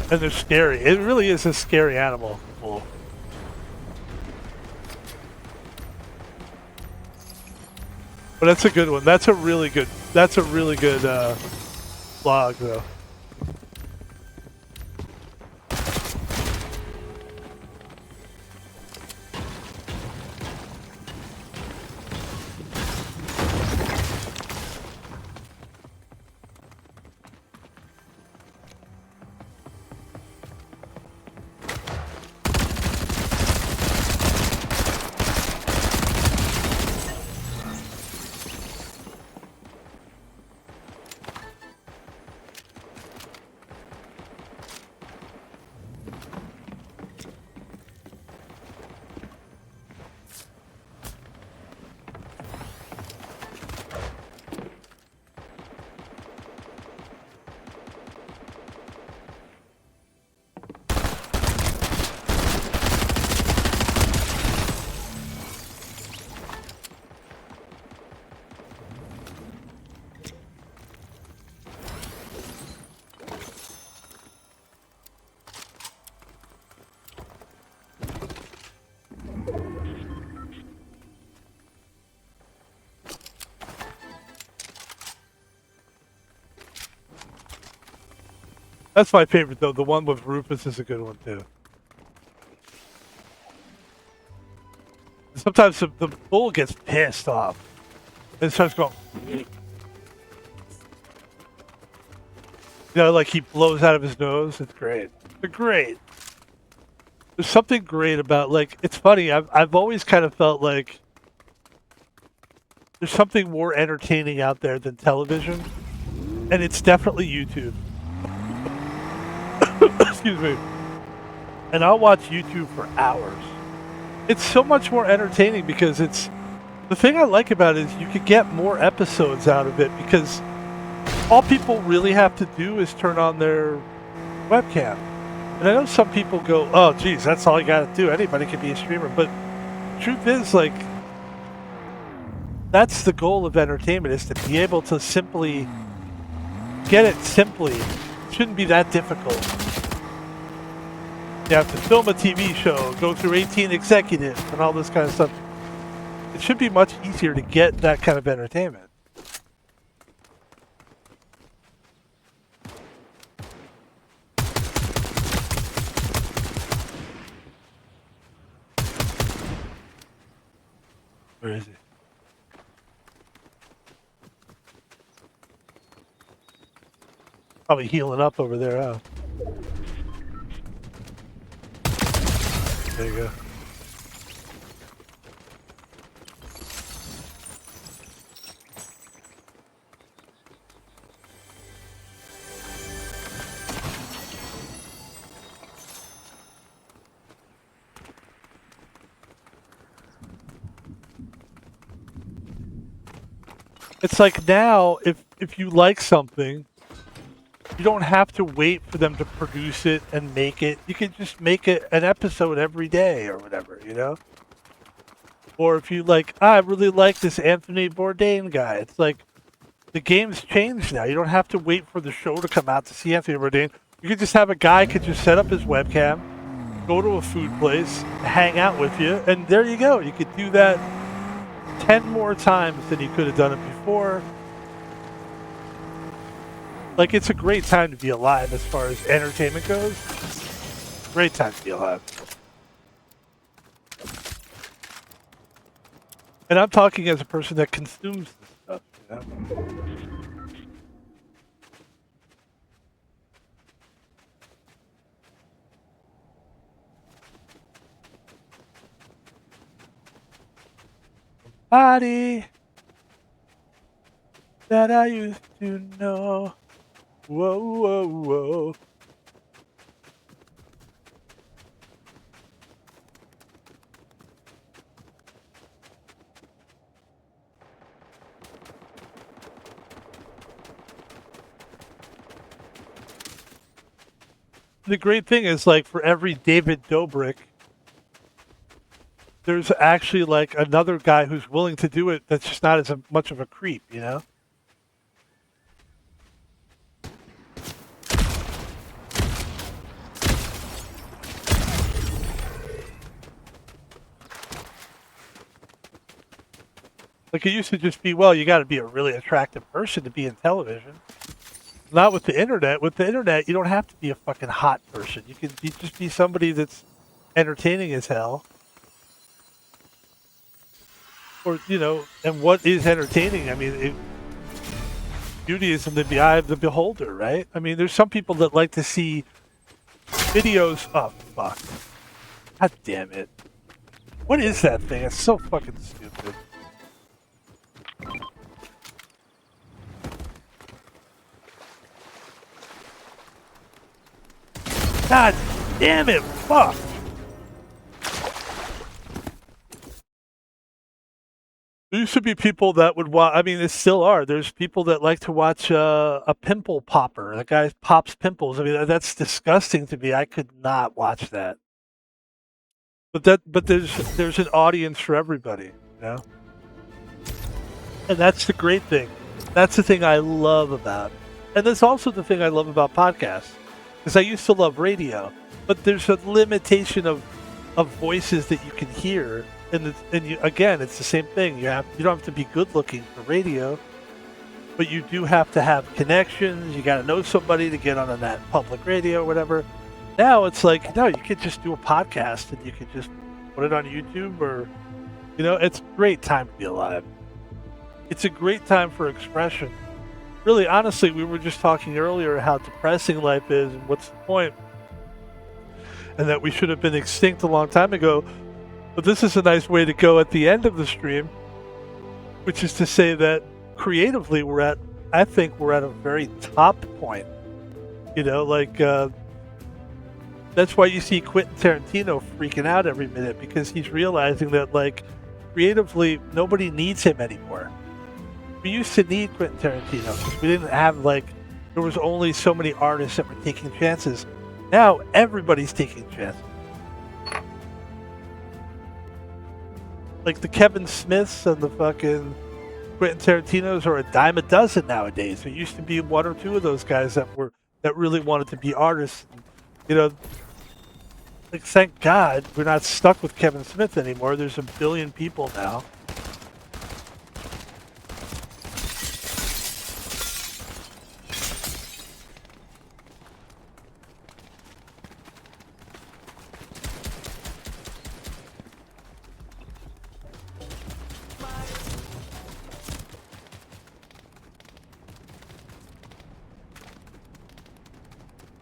And they're scary. It really is a scary animal, the bull. But that's a good one. That's a really good vlog though. That's my favorite though. The one with Rufus is a good one too. Sometimes the bull gets pissed off and starts going. You know, like he blows out of his nose. It's great. They're great. There's something great about, like, it's funny. I've always kind of felt like there's something more entertaining out there than television, and it's definitely YouTube. Excuse me. And I'll watch YouTube for hours. It's so much more entertaining because it's the thing I like about it is you could get more episodes out of it because all people really have to do is turn on their webcam. And I know some people go, "Oh, geez, that's all you got to do. Anybody can be a streamer." But truth is, like, that's the goal of entertainment, is to be able to simply get it simply. It shouldn't be that difficult. You have to film a TV show, go through 18 executives, and all this kind of stuff. It should be much easier to get that kind of entertainment. Where is he? Probably healing up over there, huh? There you go. It's like now, if you like something, you don't have to wait for them to produce it and make it. You can just make it an episode every day or whatever, you know? Or if you like, I really like this Anthony Bourdain guy. It's like, the game's changed now. You don't have to wait for the show to come out to see Anthony Bourdain. You could just have a guy could just set up his webcam, go to a food place, hang out with you, and there you go. You could do that 10 more times than you could have done it before. Like, it's a great time to be alive as far as entertainment goes. Great time to be alive. And I'm talking as a person that consumes this stuff, you know? Body that I used to know. Whoa, whoa, whoa. The great thing is, like, for every David Dobrik, there's actually, like, another guy who's willing to do it that's just not as much of a creep, you know? Like, it used to just be, well, you got to be a really attractive person to be in television. Not with the internet. With the internet, you don't have to be a fucking hot person. You can just be somebody that's entertaining as hell. Or, you know, and what is entertaining? I mean, beauty is in the eye of the beholder, right? I mean, there's some people that like to see videos. Oh, fuck. God damn it. What is that thing? It's so fucking stupid. God damn it, fuck! There used to be people that would watch, I mean, there still are. There's people that like to watch a pimple popper. That guy pops pimples. I mean, that's disgusting to me. I could not watch that. But there's an audience for everybody, you know? And that's the great thing. That's the thing I love about it. And that's also the thing I love about podcasts. Because I used to love radio, but there's a limitation of voices that you can hear, and you, again, it's the same thing. You don't have to be good looking for radio, but you do have to have connections. You got to know somebody to get on that public radio or whatever. Now it's like, no, you could just do a podcast and you could just put it on YouTube, or, you know, it's a great time to be alive. It's a great time for expression. Really, honestly, we were just talking earlier how depressing life is and what's the point. and that we should have been extinct a long time ago. But this is a nice way to go at the end of the stream, which is to say that creatively I think we're at a very top point. You know, like that's why you see Quentin Tarantino freaking out every minute, because he's realizing that, like, creatively nobody needs him anymore. We used to need Quentin Tarantino because we didn't have, like, there was only so many artists that were taking chances. Now everybody's taking chances. Like the Kevin Smiths and the fucking Quentin Tarantinos are a dime a dozen nowadays. There used to be one or two of those guys that really wanted to be artists. You know, like, thank God we're not stuck with Kevin Smith anymore. There's a billion people now.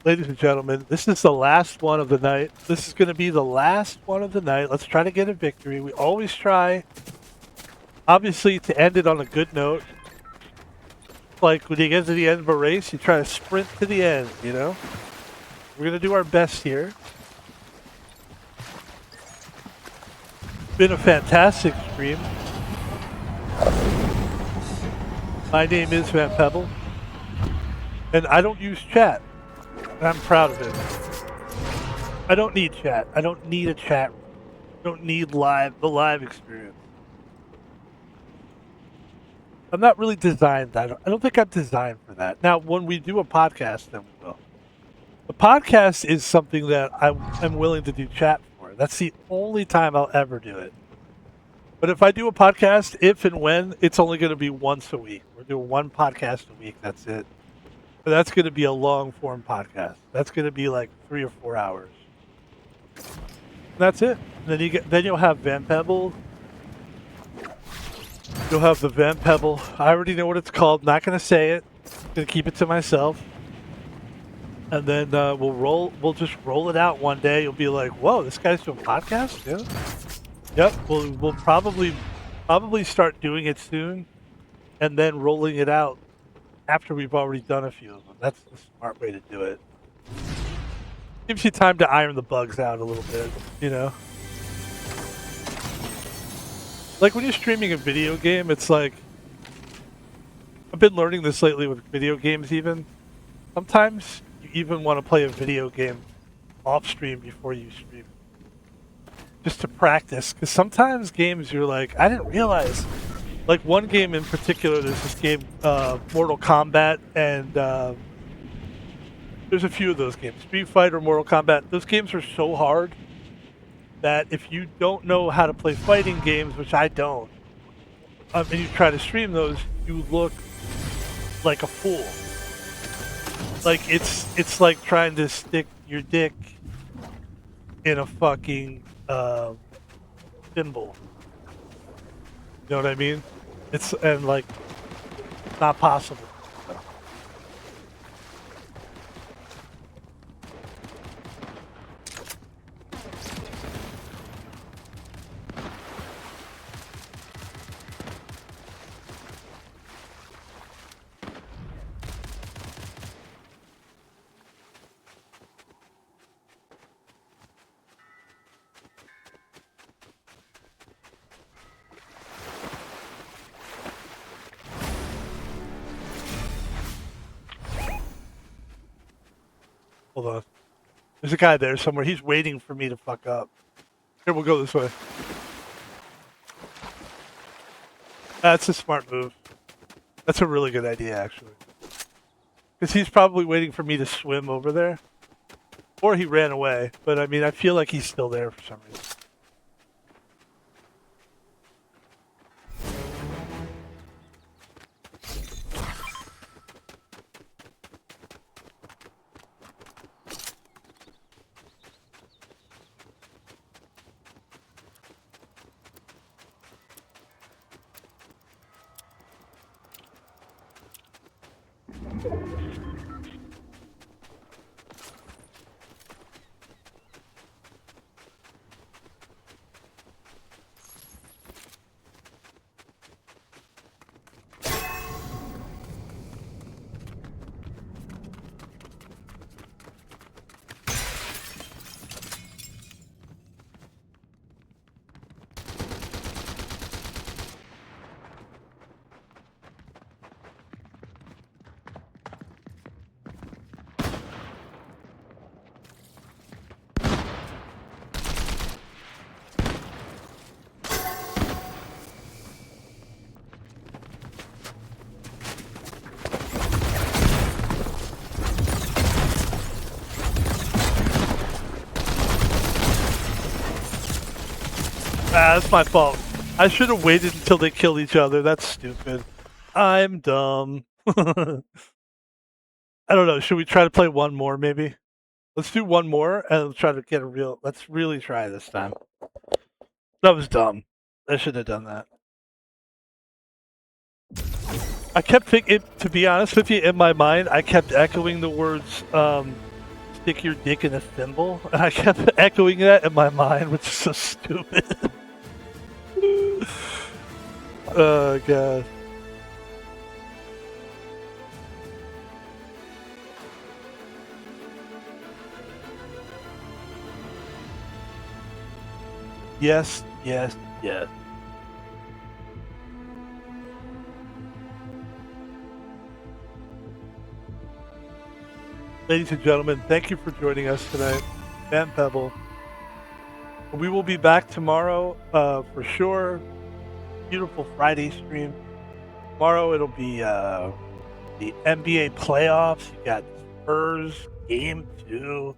Ladies and gentlemen, this is the last one of the night. This is going to be the last one of the night. Let's try to get a victory. We always try, obviously, to end it on a good note. Like when you get to the end of a race, you try to sprint to the end, you know? We're going to do our best here. Been a fantastic stream. My name is Van Pebble, and I don't use chat. And I'm proud of it. I don't need chat. I don't need a chat. I don't need the live experience. I'm not really designed. I don't think I'm designed for that. Now, when we do a podcast, then we will. The podcast is something that I'm willing to do chat for. That's the only time I'll ever do it. But if I do a podcast, if and when, it's only going to be once a week. We're doing one podcast a week. That's it. But that's going to be a long-form podcast. That's going to be like 3 or 4 hours. And that's it. And then you'll have Van Pebble. You'll have the Van Pebble. I already know what it's called. Not going to say it. Going to keep it to myself. And then we'll just roll it out one day. You'll be like, "Whoa, this guy's doing podcasts?" Yeah. Yep. We'll probably start doing it soon, and then rolling it out after we've already done a few of them. That's the smart way to do it. Gives you time to iron the bugs out a little bit, you know? Like when you're streaming a video game, it's like, I've been learning this lately with video games even. Sometimes you even want to play a video game off stream before you stream. Just to practice, because sometimes games you're like, I didn't realize. Like one game in particular, there's this game, Mortal Kombat, and there's a few of those games. Street Fighter, Mortal Kombat, those games are so hard that if you don't know how to play fighting games, which I don't, and you try to stream those, you look like a fool. Like it's like trying to stick your dick in a fucking thimble. You know what I mean? It's like not possible. Hold on. There's a guy there somewhere. He's waiting for me to fuck up. Here, we'll go this way. That's a smart move. That's a really good idea, actually. Because he's probably waiting for me to swim over there. Or he ran away. But, I mean, I feel like he's still there for some reason. Ah, that's my fault. I should have waited until they killed each other. That's stupid. I'm dumb. I don't know. Should we try to play one more, maybe? Let's do one more and try to get a real. Let's really try this time. That was dumb. I shouldn't have done that. I kept thinking, to be honest with you, in my mind, I kept echoing the words, stick your dick in a thimble. And I kept echoing that in my mind, which is so stupid. Oh, God. Yes, yes, yes. Ladies and gentlemen, thank you for joining us tonight. And Pebble. We will be back tomorrow for sure. Beautiful Friday stream. Tomorrow it'll be the NBA playoffs. You got Spurs game 2.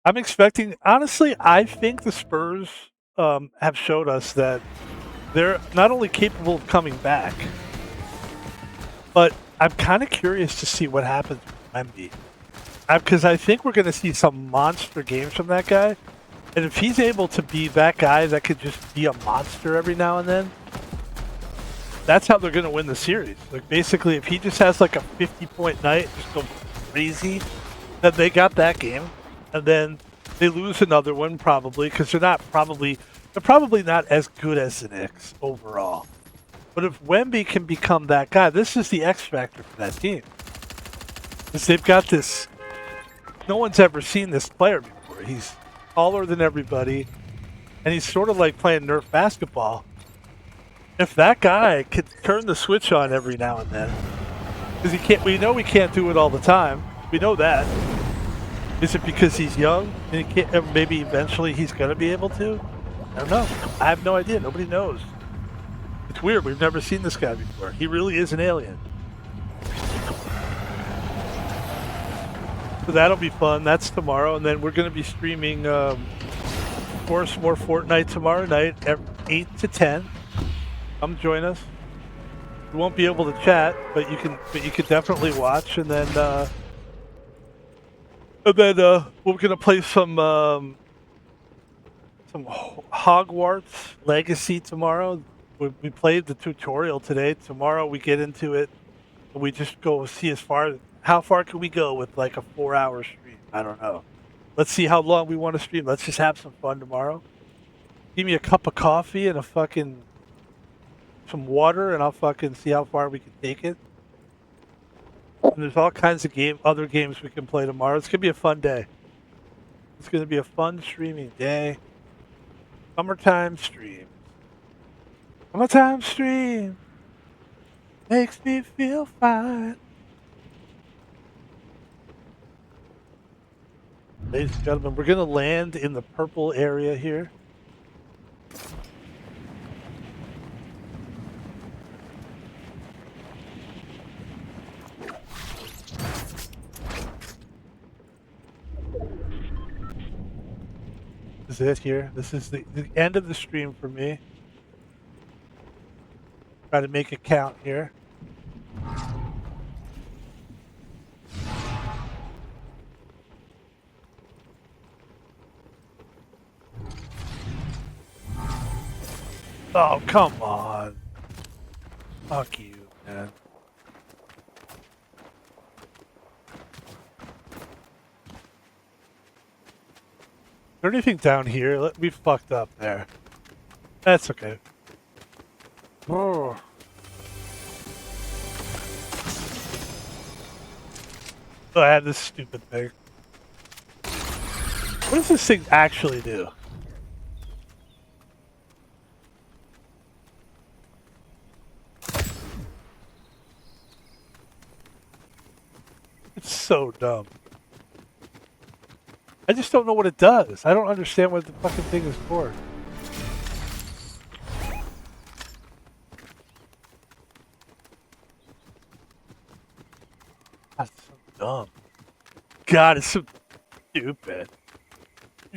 I'm expecting, honestly, I think the Spurs have showed us that they're not only capable of coming back, but I'm kind of curious to see what happens with Wemby. Because I think we're going to see some monster games from that guy. And if he's able to be that guy that could just be a monster every now and then, that's how they're going to win the series. Like, basically, if he just has like a 50-point night, just go crazy, then they got that game. And then they lose another one probably because they're probably not as good as the Knicks overall. But if Wemby can become that guy, this is the X factor for that team. Because they've got this. No one's ever seen this player before. He's taller than everybody, and he's sort of like playing Nerf basketball. If that guy could turn the switch on every now and then, because he can't. We know he can't do it all the time. We know that. Is it because he's young and he can't? Maybe eventually he's going to be able to. I don't know. I have no idea. Nobody knows. It's weird. We've never seen this guy before. He really is an alien. So that'll be fun. That's tomorrow, and then we're going to be streaming, of course, more Fortnite tomorrow night at 8 to 10. Come join us. You won't be able to chat, but you can definitely watch, and then we're going to play some Hogwarts Legacy tomorrow. We played the tutorial today. Tomorrow we get into it. We just go see how far can we go with like a 4-hour stream? I don't know. Let's see how long we want to stream. Let's just have some fun tomorrow. Give me a cup of coffee and some water, and I'll fucking see how far we can take it. And there's all kinds of other games we can play tomorrow. It's gonna be a fun day. It's gonna be a fun streaming day. Summertime stream. Summertime stream makes me feel fine. Ladies and gentlemen, we're going to land in the purple area here. This is it here. This is the end of the stream for me. Try to make it count here. Oh, come on. Fuck you, man. Is there anything down here? We fucked up there. That's okay. Oh. I had this stupid thing. What does this thing actually do? It's so dumb. I just don't know what it does. I don't understand what the fucking thing is for. That's so dumb. God, it's so stupid.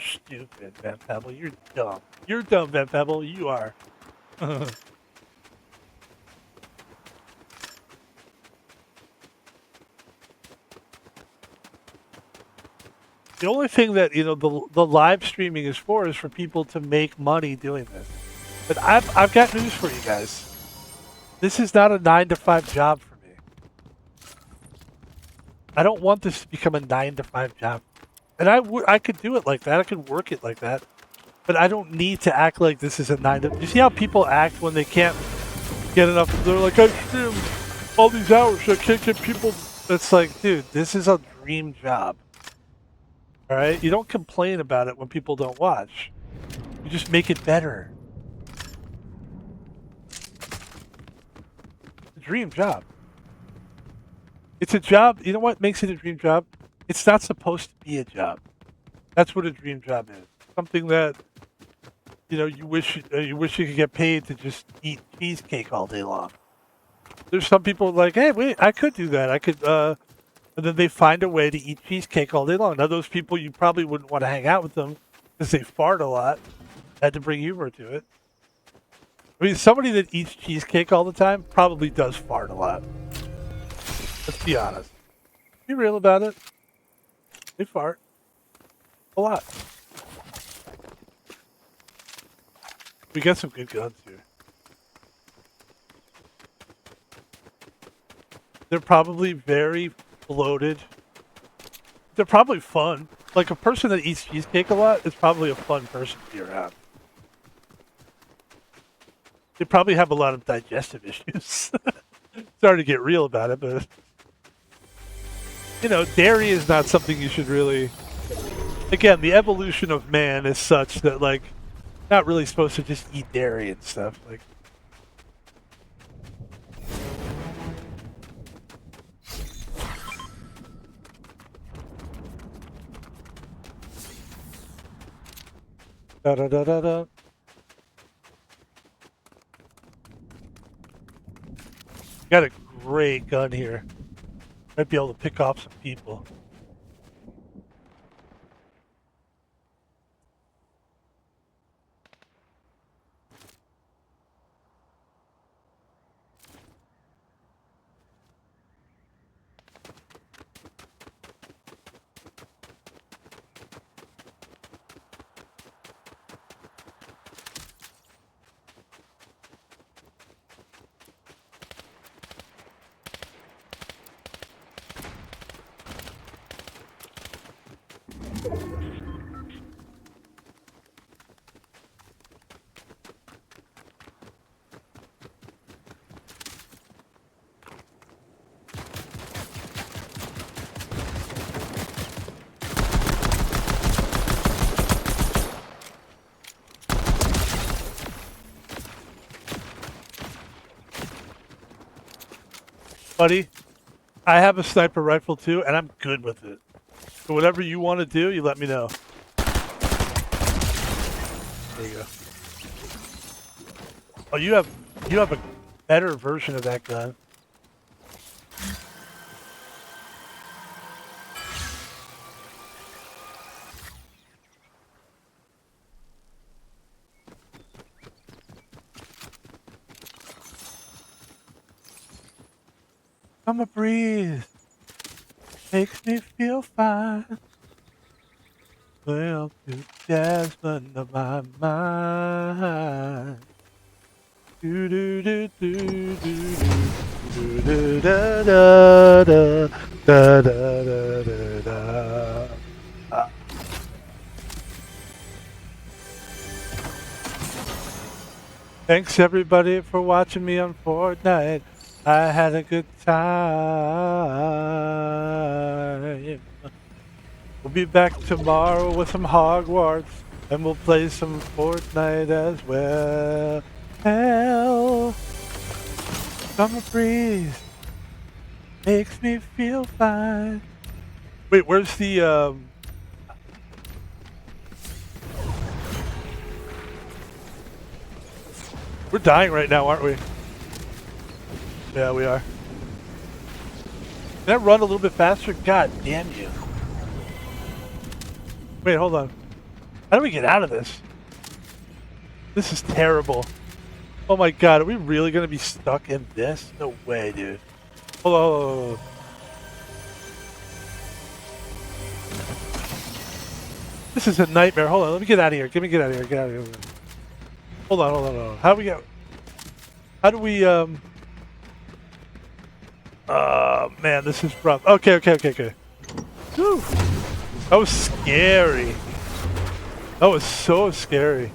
You're stupid, Van Pebble. You're dumb. You're dumb, Van Pebble. You are. The only thing that the live streaming is for people to make money doing this. But I've got news for you guys. This is not a 9-to-5 job for me. I don't want this to become a 9-to-5 job. And I could do it like that. I could work it like that. But I don't need to act like this is a 9 to. You see how people act when they can't get enough? They're like, I stream all these hours. I can't get people. It's like, dude, this is a dream job. All right? You don't complain about it when people don't watch. You just make it better. A dream job. It's a job. You know what makes it a dream job? It's not supposed to be a job. That's what a dream job is. Something that you wish you could get paid to just eat cheesecake all day long. There's some people like, hey, wait, I could do that. I could, and then they find a way to eat cheesecake all day long. Now, those people, you probably wouldn't want to hang out with them because they fart a lot. I had to bring humor to it. I mean, somebody that eats cheesecake all the time probably does fart a lot. Let's be honest. Be real about it. They fart a lot. We got some good guns here. They're probably very bloated. They're probably fun. Like a person that eats cheesecake a lot is probably a fun person to be around. They probably have a lot of digestive issues. Sorry to get real about it, but dairy is not something you should really. Again, the evolution of man is such that not really supposed to just eat dairy and stuff. Da da da da da. Got a great gun here. Might be able to pick off some people. Buddy, I have a sniper rifle too, and I'm good with it. So whatever you want to do, you let me know. There you go. Oh, you have a better version of that gun. Summer breeze makes me feel fine. Well, to jasmine of my mind. Do do do do do do do da da da da da da da. Thanks everybody for watching me on Fortnite. I had a good time. We'll be back tomorrow with some Hogwarts, and we'll play some Fortnite as well. Hell, summer breeze makes me feel fine. Wait, where's the We're dying right now, aren't we? Yeah, we are. Can I run a little bit faster? God damn you. Wait, hold on. How do we get out of this? This is terrible. Oh my god, are we really gonna be stuck in this? No way, dude. Hold on, hold on, hold on. This is a nightmare. Hold on, let me get out of here. Get out of here. Get out of here. Hold on, hold on, hold on. How do we go? How do we, man, this is rough. Okay. Whew. That was scary. That was so scary.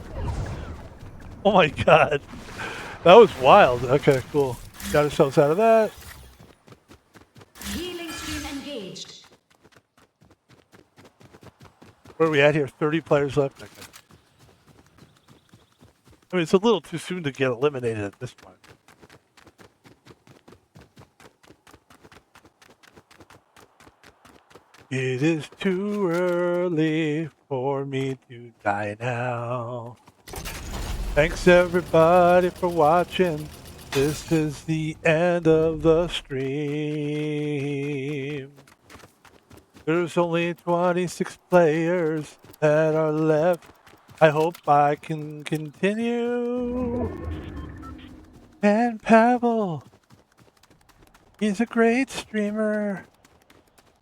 Oh my god. That was wild. Okay, cool. Got ourselves out of that. Healing stream engaged. Where are we at here? 30 players left. Okay. I mean, it's a little too soon to get eliminated at this point. It is too early for me to die now. Thanks everybody for watching. This is the end of the stream. There's only 26 players that are left. I hope I can continue. And Pebble, he's a great streamer.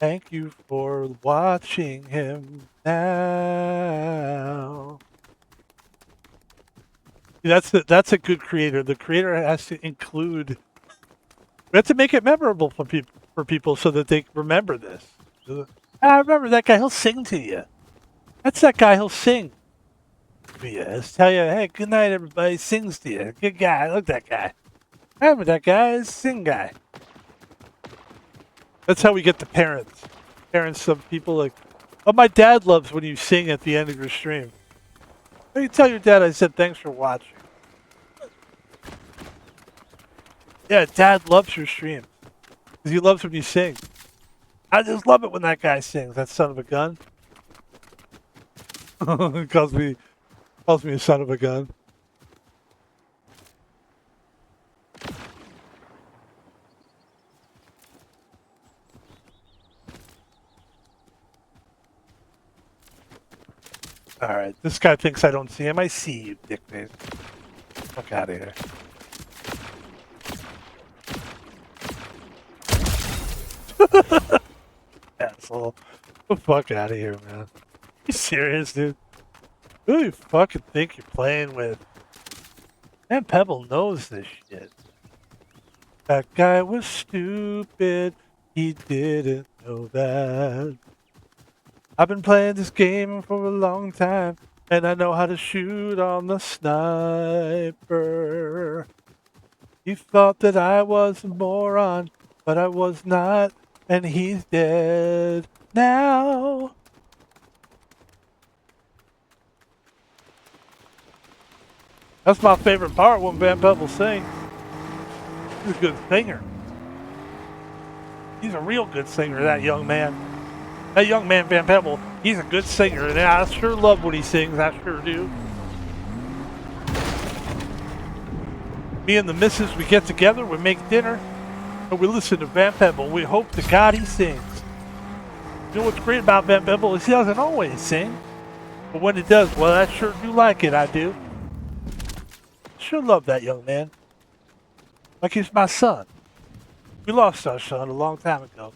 Thank you for watching him now. That's a good creator. The creator has to include. We have to make it memorable for people so that they remember this. I remember that guy. He'll sing to you. That's that guy. He'll sing. Yes, tell you, hey, good night, everybody. Sings to you. Good guy. Look at that guy. I remember that guy. Sing guy. That's how we get the parents. Parents of people like, oh, my dad loves when you sing at the end of your stream. You tell your dad I said thanks for watching. Yeah, Dad loves your stream. Because he loves when you sing. I just love it when that guy sings, that son of a gun. He calls me a son of a gun. Alright, this guy thinks I don't see him. I see you, dickface. Fuck out of here. Asshole. Get the fuck out of here, man. You serious, dude? Who do you fucking think you're playing with? Man, Pebble knows this shit. That guy was stupid. He didn't know that. I've been playing this game for a long time, and I know how to shoot on the sniper. You thought that I was a moron, but I was not, and he's dead now. That's my favorite part when Van Pebble sings. He's a good singer. He's a real good singer, that young man. That young man, Van Pebble, he's a good singer, and I sure love when he sings, I sure do. Me and the missus, we get together, we make dinner, and we listen to Van Pebble. We hope to God he sings. You know what's great about Van Pebble is he doesn't always sing. But when he does, well, I sure do like it, I do. Sure love that young man. Like he's my son. We lost our son a long time ago.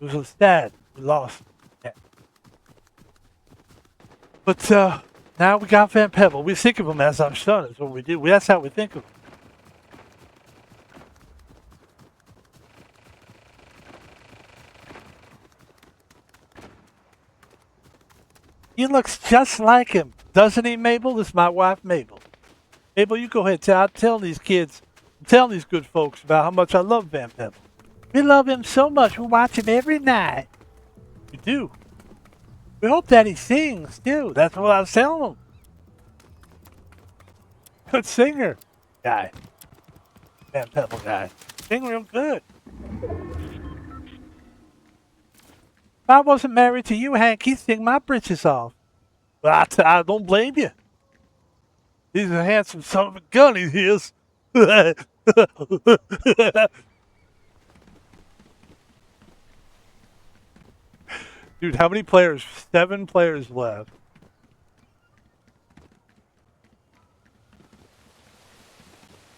It was sad. We lost him. Yeah. But now we got Van Pebble. We think of him as our son. That's what we do. That's how we think of him. He looks just like him. Doesn't he, Mabel? This is my wife, Mabel. Mabel, you go ahead. Tell these kids, tell these good folks about how much I love Van Pebble. We love him so much. We watch him every night. We do. We hope that he sings, too. That's what I was telling him. Good singer. Guy. Van Pebble guy. Sing real good. If I wasn't married to you, Hank, he'd sing my britches off. But I don't blame you. He's a handsome son of a gun, he is. Dude, how many players? 7 players left.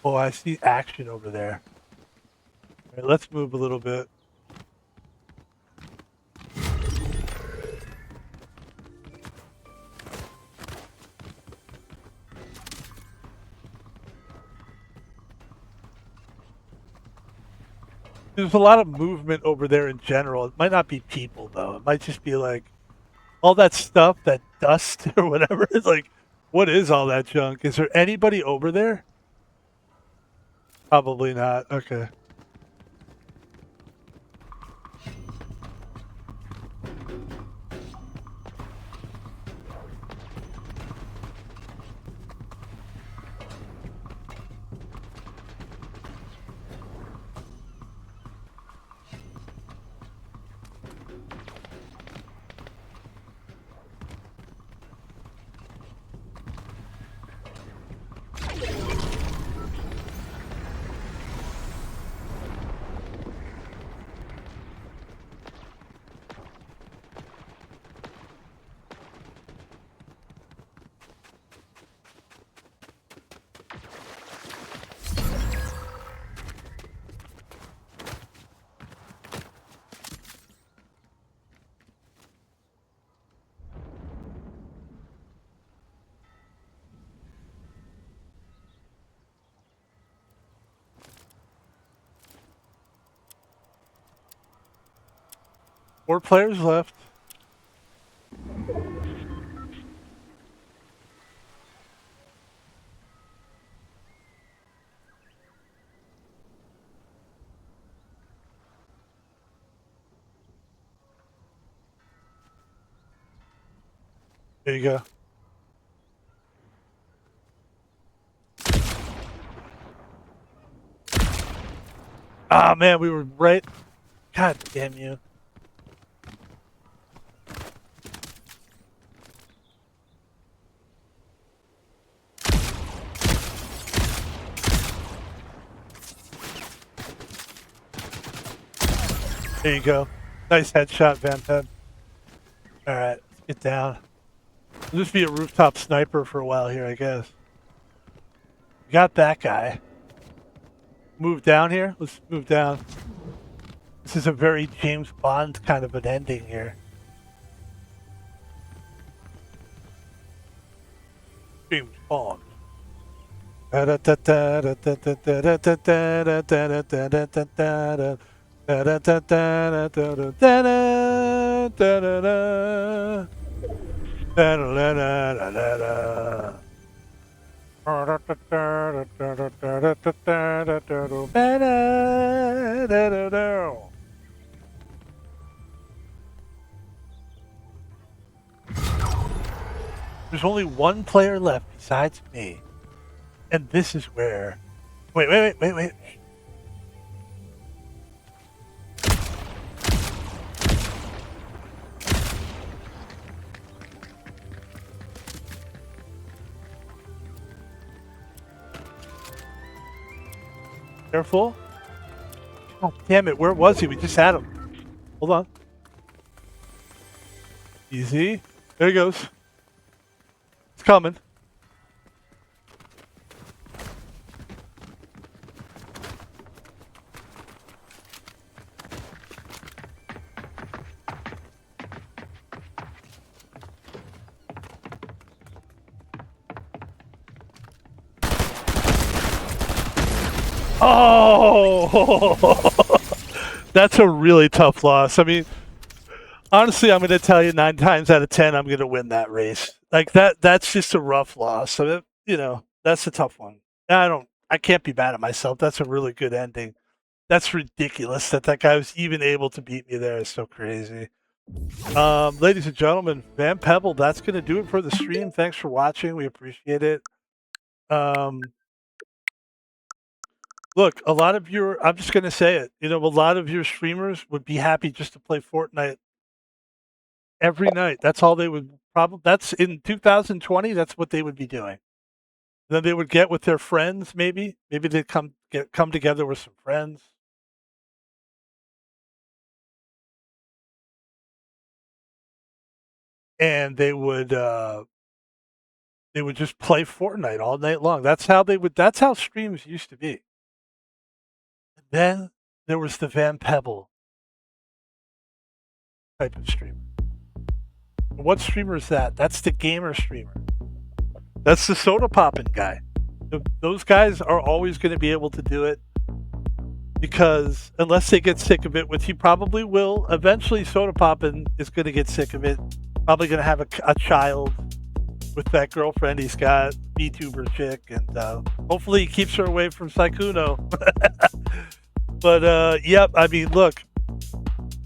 Oh, I see action over there. All right, let's move a little bit. There's a lot of movement over there in general. It might not be people though. It might just be like all that stuff, that dust or whatever. It's like, what is all that junk? Is there anybody over there? Probably not. Okay. Four players left. There you go. Ah, man, we were right. God damn you. There you go. Nice headshot, Van Peb. All right, let's get down. I'll just be a rooftop sniper for a while here, I guess. Got that guy. Move down here. Let's move down. This is a very James Bond kind of an ending here. James Bond. There's only one player left besides me. And this is where. Wait. Careful. Oh, damn it. Where was he? We just had him. Hold on. Easy. There he goes. It's coming. Oh, that's a really tough loss. I mean, honestly, I'm going to tell you 9 times out of 10, I'm going to win that race. Like that's just a rough loss. So, that's a tough one. I can't be mad at myself. That's a really good ending. That's ridiculous that guy was even able to beat me there. It's so crazy. Ladies and gentlemen, Van Pebble, that's going to do it for the stream. Thanks for watching. We appreciate it. Look, a lot of I'm just going to say it, a lot of your streamers would be happy just to play Fortnite every night. That's all they would that's in 2020, that's what they would be doing. Then they would get with their friends, maybe. Maybe they'd come together with some friends. And they would They would just play Fortnite all night long. That's how streams used to be. And then there was the Van Pebble type of streamer. What streamer is that? That's the gamer streamer. That's the soda popping guy. Those guys are always going to be able to do it because unless they get sick of it, which he probably will, eventually soda popping is going to get sick of it. Probably going to have a child with that girlfriend he's got, VTuber chick, and hopefully he keeps her away from Saikuno. But yep, I mean, look,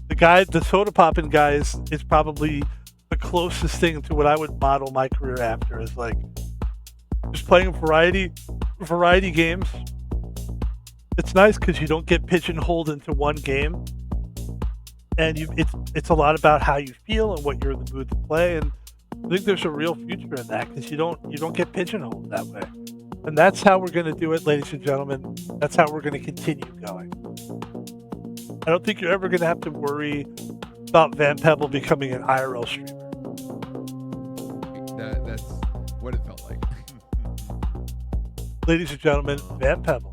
the soda popping guy is probably the closest thing to what I would model my career after, is like just playing variety games. It's nice because you don't get pigeonholed into one game, and it's a lot about how you feel and what you're in the mood to play. And I think there's a real future in that because you don't get pigeonholed that way. And that's how we're going to do it, ladies and gentlemen. That's how we're going to continue going. I don't think you're ever going to have to worry about Van Pebble becoming an IRL streamer. That's what it felt like. Ladies and gentlemen, Van Pebble.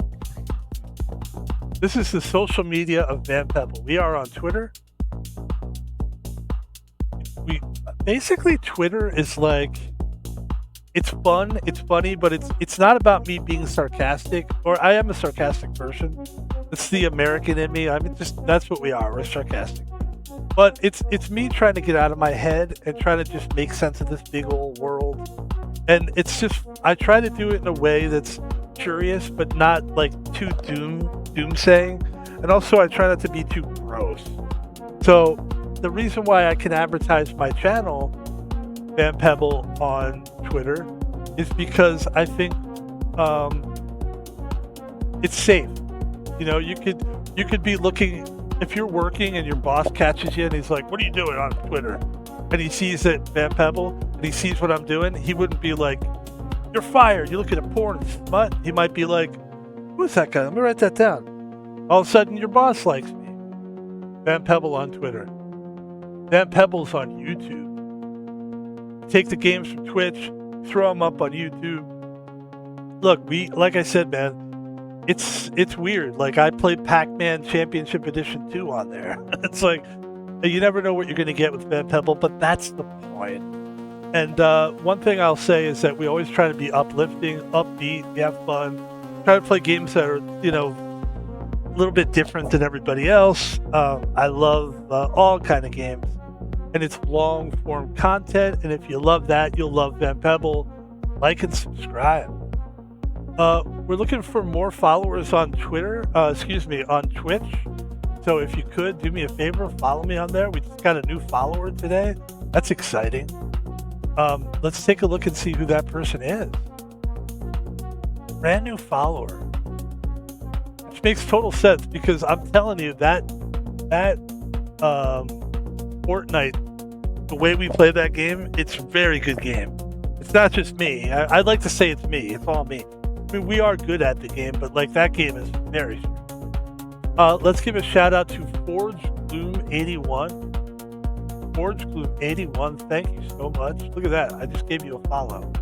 This is the social media of Van Pebble. We are on Twitter. Basically, Twitter is like, it's fun, it's funny, but it's not about me being sarcastic, or I am a sarcastic person. It's the American in me. I mean, that's what we are. We're sarcastic. But it's me trying to get out of my head and trying to just make sense of this big old world. And it's just, I try to do it in a way that's curious, but not like too doomsaying. And also, I try not to be too gross. So the reason why I can advertise my channel, Van Pebble, on Twitter is because I think it's safe. You know, you could be looking, if you're working and your boss catches you and he's like, "What are you doing on Twitter?" and he sees it, Van Pebble, and he sees what I'm doing, he wouldn't be like, "You're fired. You're looking at porn, smut." He might be like, "Who's that guy? Let me write that down." All of a sudden, your boss likes me. Van Pebble on Twitter. Van Pebble's on YouTube. Take the games from Twitch, throw them up on YouTube. Look, like I said, man, it's weird. Like, I played Pac-Man Championship Edition 2 on there. It's like, you never know what you're going to get with Van Pebble, but that's the point. And one thing I'll say is that we always try to be uplifting, upbeat, we have fun, try to play games that are, you know, a little bit different than everybody else. I love all kind of games. And it's long form content. And if you love that, you'll love Van Pebble. Like and subscribe. We're looking for more followers on Twitter, on Twitch. So if you could do me a favor, follow me on there. We just got a new follower today. That's exciting. Let's take a look and see who that person is. Brand new follower. Which makes total sense because I'm telling you that Fortnite, the way we play that game, it's a very good game. It's not just me. I'd like to say it's me. It's all me. I mean, we are good at the game, but like that game is very strong. Let's give a shout out to Forge Gloom 81. Forge Gloom 81, thank you so much. Look at that. I just gave you a follow.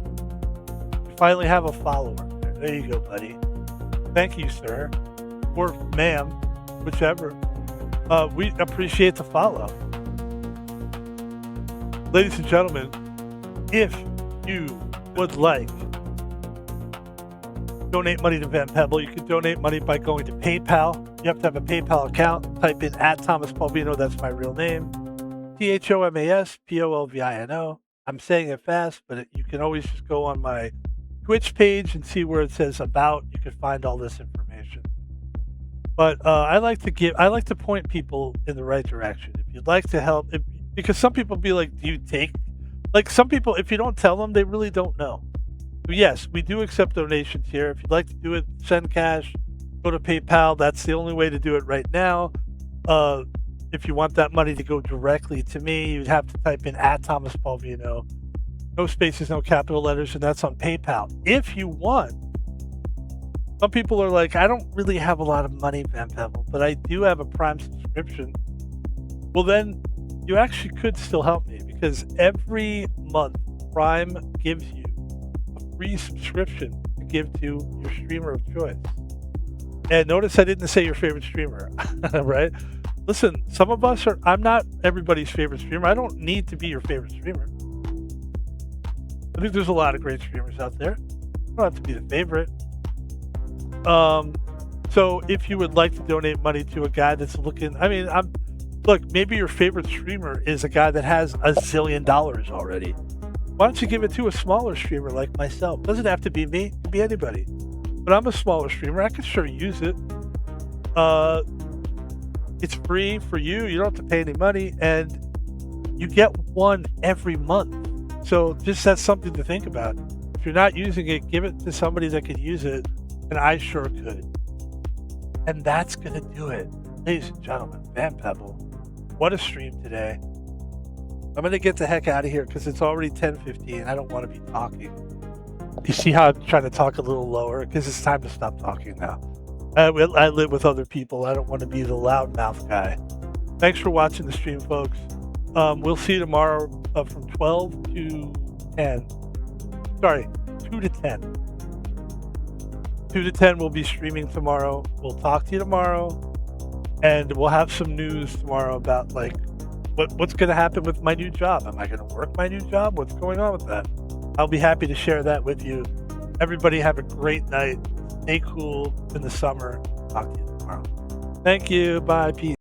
You finally have a follower. There you go, buddy. Thank you, sir. Or ma'am, whichever. We appreciate the follow. Ladies and gentlemen, if you would like donate money to Van Pebble, you can donate money by going to PayPal. You have to have a PayPal account. Type in @ThomasPolvino, that's my real name. ThomasPolvino. I'm saying it fast, but you can always just go on my Twitch page and see where it says about. You can find all this information. But I like to point people in the right direction. If you'd like to help, because some people be like, do you take? Like some people, if you don't tell them, they really don't know. But yes, we do accept donations here. If you'd like to do it, send cash, go to PayPal. That's the only way to do it right now. If you want that money to go directly to me, you'd have to type in @ThomasPolvino. No spaces, no capital letters, and that's on PayPal. If you want, some people are like, I don't really have a lot of money, Van Pebble, but I do have a Prime subscription. Well, then you actually could still help me because every month Prime gives you free subscription to give to your streamer of choice. And notice I didn't say your favorite streamer, right? Listen, some of us are, I'm not everybody's favorite streamer. I don't need to be your favorite streamer. I think there's a lot of great streamers out there. You don't have to be the favorite. So if you would like to donate money to a guy that's looking, look, maybe your favorite streamer is a guy that has $1 zillion already. Why don't you give it to a smaller streamer like myself? Doesn't have to be me, it can be anybody. But I'm a smaller streamer, I can sure use it. It's free for you, you don't have to pay any money, and you get one every month. So just that's something to think about. If you're not using it, give it to somebody that could use it, and I sure could. And that's gonna do it. Ladies and gentlemen, Van Pebble, what a stream today. I'm gonna get the heck out of here because it's already 10:15. I don't want to be talking. You see how I'm trying to talk a little lower? Because it's time to stop talking now. I live with other people. I don't want to be the loudmouth guy. Thanks for watching the stream, folks. We'll see you tomorrow from 12 to 10. Sorry, 2 to 10. 2 to 10 we'll be streaming tomorrow. We'll talk to you tomorrow. And we'll have some news tomorrow about like what's going to happen with my new job. Am I going to work my new job? What's going on with that? I'll be happy to share that with you. Everybody have a great night. Stay cool in the summer. Talk to you tomorrow. Thank you. Bye. Peace.